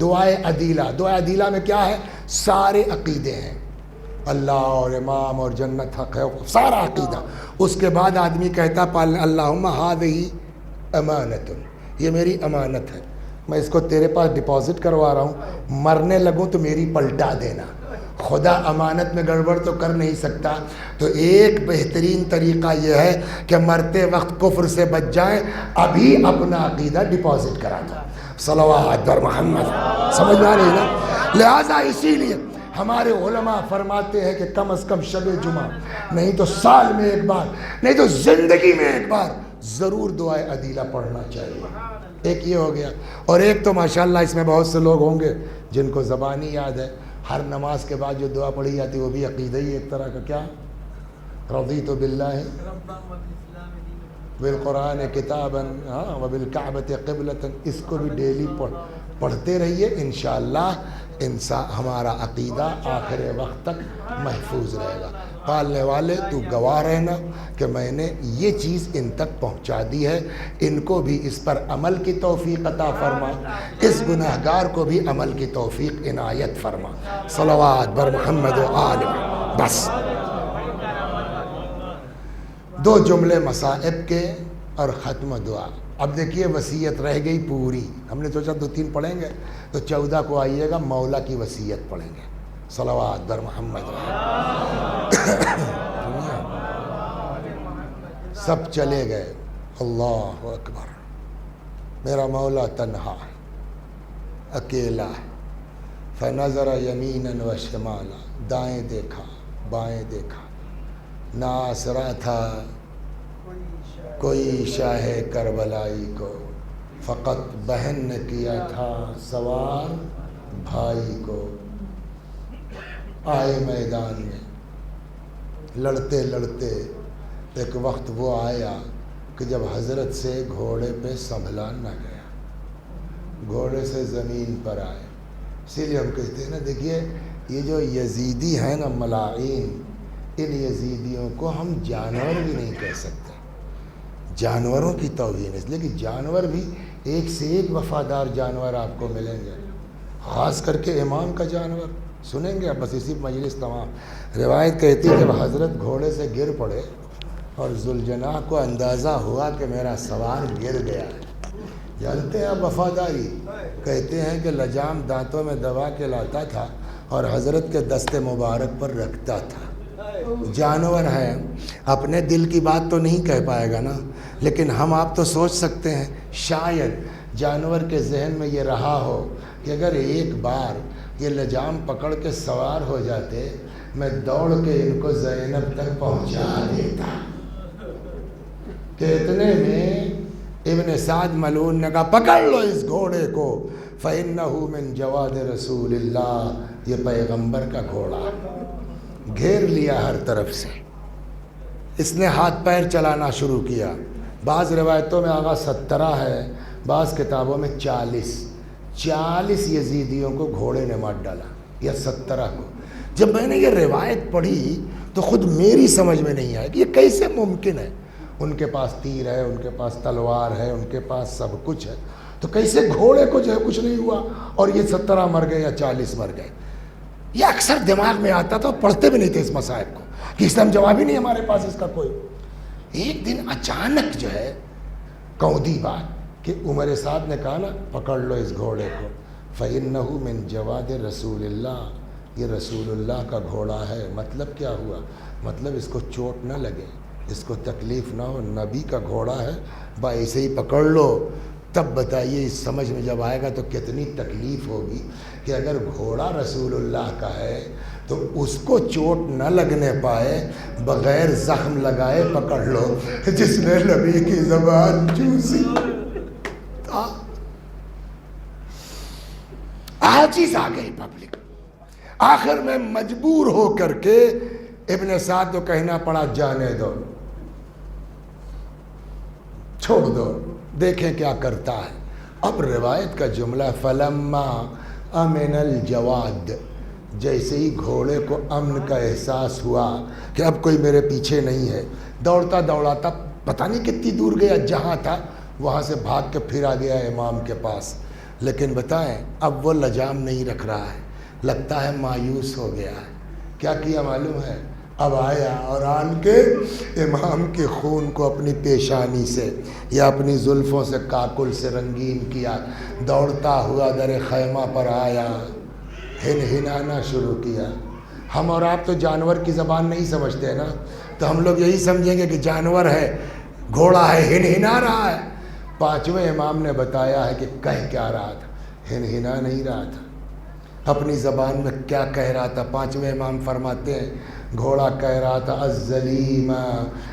دعائے عدیلہ. دعائے عدیلہ میں کیا ہے؟ سارے عقیدے ہیں، اللہ اور امام اور جنت حق ہے، سارا عقیدہ. اس کے بعد آدمی کہتا اللہم ہذہ امانت، یہ میری امانت ہے، میں اس کو تیرے پاس ڈپازٹ کروا رہا ہوں، مرنے لگوں تو میری پلٹا دینا. خدا امانت میں گڑبڑ تو کر نہیں سکتا. تو ایک بہترین طریقہ یہ ہے کہ مرتے وقت کفر سے بچ جائیں، ابھی اپنا عقیدہ ڈپازٹ کرا دو. صلوات بر محمد. سمجھ میں آ رہی ہے نا؟ لہٰذا اسی لیے ہمارے علماء فرماتے ہیں کہ کم از کم شب جمعہ نہیں تو سال میں ایک بار، نہیں تو زندگی میں ایک بار ضرور دعائے عدیلہ پڑھنا چاہیے. ایک یہ ہو گیا. اور ایک تو ماشاءاللہ اس میں بہت سے لوگ ہوں گے جن کو زبانی یاد ہے، ہر نماز کے بعد جو دعا پڑھی جاتی ہے وہ بھی عقیدہ ہی ایک طرح کا. کیا؟ رضیت باللہ بالقرآن کتابا وبالکعبۃ قبلۃ. اس کو بھی ڈیلی پڑھتے رہیے، انشاءاللہ ہمارا عقیدہ آخر وقت تک محفوظ رہے گا. پالنے والے تو گواہ رہنا کہ میں نے یہ چیز ان تک پہنچا دی ہے، ان کو بھی اس پر عمل کی توفیق عطا فرما، اس گناہگار کو بھی عمل کی توفیق عنایت فرما۔ صلوات بر محمد و آل محمد۔ بس 2 جملے مصائب کے اور ختم دعا۔ اب دیکھیے وصیت رہ گئی پوری، ہم نے سوچا 2-3 پڑھیں گے تو 14 کو آئیے گا مولا کی وصیت پڑھیں گے۔ صلوات بر محمد و سب چلے گئے، اللہ اکبر، میرا مولا تنہا ہے، اکیلا ہے۔ فنظر یمینا و شمالا، دائیں دیکھا بائیں دیکھا، نہ آسرا تھا کوئی شاہ کربلائی کو، فقط بہن نے کیا تھا سوار بھائی کو۔ آئے میدان میں لڑتے لڑتے ایک وقت وہ آیا کہ جب حضرت سے گھوڑے پہ سنبھلا نہ گیا، گھوڑے سے زمین پر آئے۔ اسی لیے ہم کہتے ہیں نا، دیکھیے یہ جو یزیدی ہیں نا ملاعین، ان یزیدیوں کو ہم جانور بھی نہیں کہہ سکتے، جانوروں کی توہین، اس لیے کہ جانور بھی ایک سے ایک وفادار جانور آپ کو ملیں گے، خاص کر کے امام کا جانور سنیں گے بس اسی مجلس تمام۔ روایت کہتی ہے جب حضرت گھوڑے سے گر پڑے اور ذوالجناح کو اندازہ ہوا کہ میرا سوار گر گیا ہے، جانتے ہیں آپ وفاداری، کہتے ہیں کہ لجام دانتوں میں دبا کے لاتا تھا اور حضرت کے دست مبارک پر رکھتا تھا۔ جانور ہے، اپنے دل کی بات تو نہیں کہہ پائے گا نا، لیکن ہم آپ تو سوچ سکتے ہیں شاید جانور کے ذہن میں یہ رہا ہو کہ اگر ایک بار یہ لجام پکڑ کے سوار ہو جاتے، میں دوڑ کے ان کو زینب تک پہنچا دیتا۔ کہ اتنے میں ابن سعد ملعون نے کہا پکڑ لو اس گھوڑے کو، فَإِنَّهُ مِن جَوَادِ رسول اللہ، یہ پیغمبر کا گھوڑا۔ گھیر لیا ہر طرف سے، اس نے ہاتھ پیر چلانا شروع کیا۔ بعض روایتوں میں آغا 17 ہے، بعض کتابوں میں 40 یزیدیوں کو گھوڑے نے مار ڈالا، یا 17 کو۔ جب میں نے یہ روایت پڑھی تو خود میری سمجھ میں نہیں آیا کہ یہ کیسے ممکن ہے، ان کے پاس تیر ہے، ان کے پاس تلوار ہے، ان کے پاس سب کچھ ہے، تو کیسے گھوڑے کو جو ہے کچھ نہیں ہوا اور یہ 17 مر گئے یا 40 مر گئے؟ یہ اکثر دماغ میں آتا تھا، پڑھتے بھی نہیں تھے اس مسائل کو کہ اسلام جواب ہی نہیں ہمارے پاس اس کا کوئی۔ ایک دن اچانک جو ہے کودی بات کہ عمر سعد نے کہا نا پکڑ لو اس گھوڑے کو، فَإِنَّهُ مِن جَوَادِ رسول اللہ، یہ رسول اللہ کا گھوڑا ہے۔ مطلب کیا ہوا؟ مطلب اس کو چوٹ نہ لگے، اس کو تکلیف نہ ہو، نبی کا گھوڑا ہے، با ایسے ہی پکڑ لو۔ تب بتائیے اس سمجھ میں جب آئے گا تو کتنی تکلیف ہوگی کہ اگر گھوڑا رسول اللہ کا ہے تو اس کو چوٹ نہ لگنے پائے، بغیر زخم لگائے پکڑ لو، جس نے نبی کی زبان چوسی۔ عاجز آ گئی پبلک، آخر میں مجبور ہو کر کے ابن سعد کو کہنا پڑا جانے دو، چھوڑ دو، دیکھیں کیا کرتا ہے۔ اب روایت کا جملہ فلما امن الجواد، جیسے ہی گھوڑے کو امن کا احساس ہوا کہ اب کوئی میرے پیچھے نہیں ہے، دوڑتا دوڑاتا پتہ نہیں کتنی دور گیا، جہاں تھا وہاں سے بھاگ کے پھر آ گیا امام کے پاس۔ لیکن بتائیں اب وہ لجام نہیں رکھ رہا ہے، لگتا ہے مایوس ہو گیا ہے۔ کیا کیا معلوم ہے؟ اب آیا اور آن کے امام کے خون کو اپنی پیشانی سے یا اپنی زلفوں سے کاکل سے رنگین کیا، دوڑتا ہوا در خیمہ پر آیا، ہنہنانا شروع کیا۔ ہم اور آپ تو جانور کی زبان نہیں سمجھتے نا، تو ہم لوگ یہی سمجھیں گے کہ جانور ہے، گھوڑا ہے، ہنہنا رہا ہے۔ 5ویں امام نے بتایا ہے کہ کہہ کیا رہا تھا، ہنہنا نہیں رہا تھا، اپنی زبان میں کیا کہہ رہا تھا۔ 5ویں امام فرماتے ہیں گھوڑا کہہ رہا تھا الظلیمہ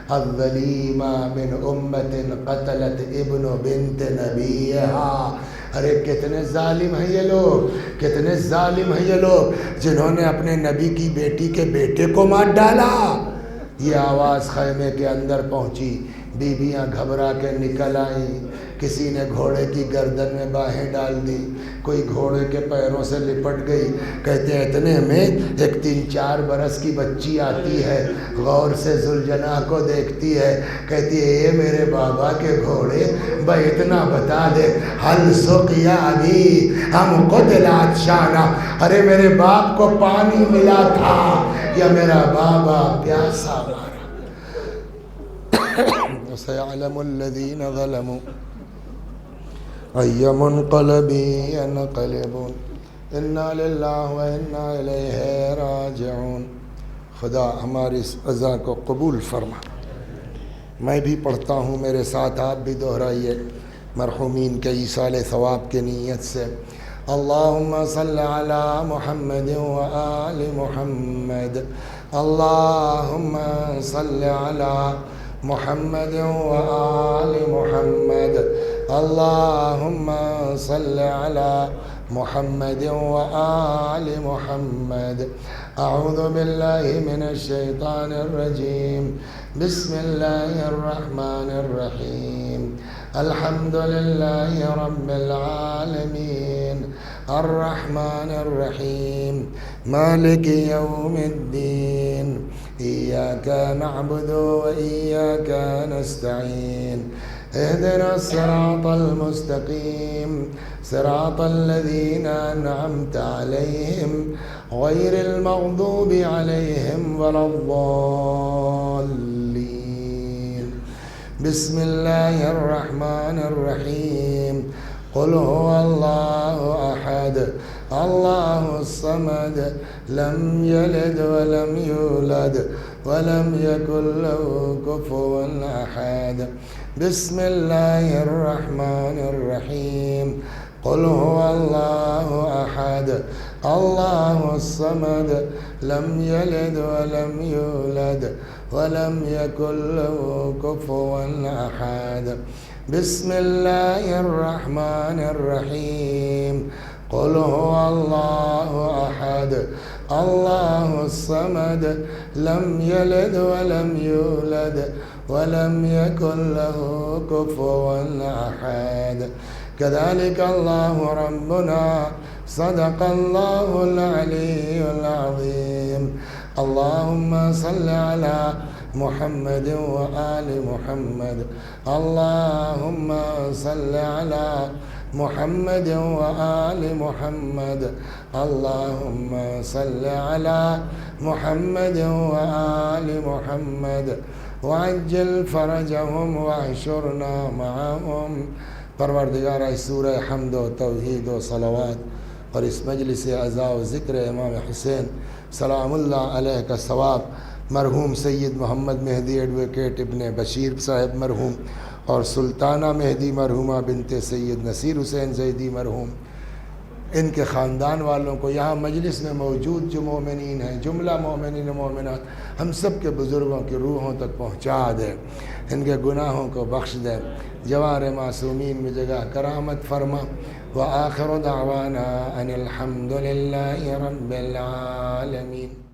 الظلیمہ من امت قتلت ابن بنت نبیہا، ارے کتنے ظالم ہیں یہ لوگ، کتنے ظالم ہیں یہ لوگ جنہوں نے اپنے نبی کی بیٹی کے بیٹے کو مار ڈالا۔ یہ آواز خیمے کے اندر پہنچی، بیویاں گھبرا کے نکل آئیں، کسی نے گھوڑے کی گردن میں باہیں ڈال دی، کوئی گھوڑے کے پیروں سے لپٹ گئی۔ کہتے ہیں اتنے میں ایک 3-4 برس کی بچی آتی ہے، غور سے ذوالجناح کو دیکھتی ہے، کہتی ہے اے میرے بابا کے گھوڑے بھائی اتنا بتا دے، حل سقیا ابی ہم قتلات شانہ، ارے میرے باپ کو پانی ملا تھا یا میرا بابا پیاسا مارا۔ سيعلم الذين ظلموا أي منقلب ينقلبون إنا لله وإنا إليه راجعون۔ خدا ہماری اس عزا کو قبول فرما۔ میں بھی پڑھتا ہوں، میرے ساتھ آپ بھی دہرائیے مرحومین کے ایصال ثواب کے نیت سے۔ اللہم صل علی محمد وآل محمد، اللہم صل علی محمد وآل محمد، اللہم صل علی محمد وآل محمد۔ اعوذ باللہ من الشیطان الرجیم، بسم اللہ الرحمن الرحیم، الحمد للہ رب العالمین، الرحمن الرحیم، مالک یوم الدین، ایاک نعبد و ایاک نستعین، اہدنا الصراط المستقیم، صراط الذین انعمت علیہم غیر المغضوب علیہم ولا الضالین۔ بسم اللہ الرحمن الرحیم، قل هو اللہ احد اللہ الصمد لم یلد ولم یولد ولم یکن له کفوا احد۔ بسم اللہ الرحمن الرحیم، قل هو اللہ احد اللہ الصمد لم یلد ولم یولد ولم یکن له کفوا احد۔ بسم اللہ الرحمن الرحیم، قل هو اللہ احد اللہ الصمد لم یلد ولم یولد ولم یکن له کفوا احد۔ كذلك الله ربنا صدق الله العلي العظيم۔ اللهم صل على محمد وآل محمد، اللهم صل على محمد وآل محمد، اللهم صل على محمد وآل محمد، وعجل فرجهم واحشرنا معهم۔ پروردگارہ اس سورہ حمد و توحید و صلوات اور اس مجلس عزا و ذکر امام حسین سلام اللہ علیہ کا ثواب مرحوم سید محمد مہدی ایڈوکیٹ ابن بشیر صاحب مرحوم اور سلطانہ مہدی مرحومہ بنت سید نصیر حسین زیدی مرحوم، ان کے خاندان والوں کو، یہاں مجلس میں موجود جو مومنین ہیں، جملہ مومنین و مومنات، ہم سب کے بزرگوں کی روحوں تک پہنچا دے، ان کے گناہوں کو بخش دے، جوار معصومین میں جگہ کرامت فرما۔ وآخر دعوانا ان الحمد للہ رب العالمین۔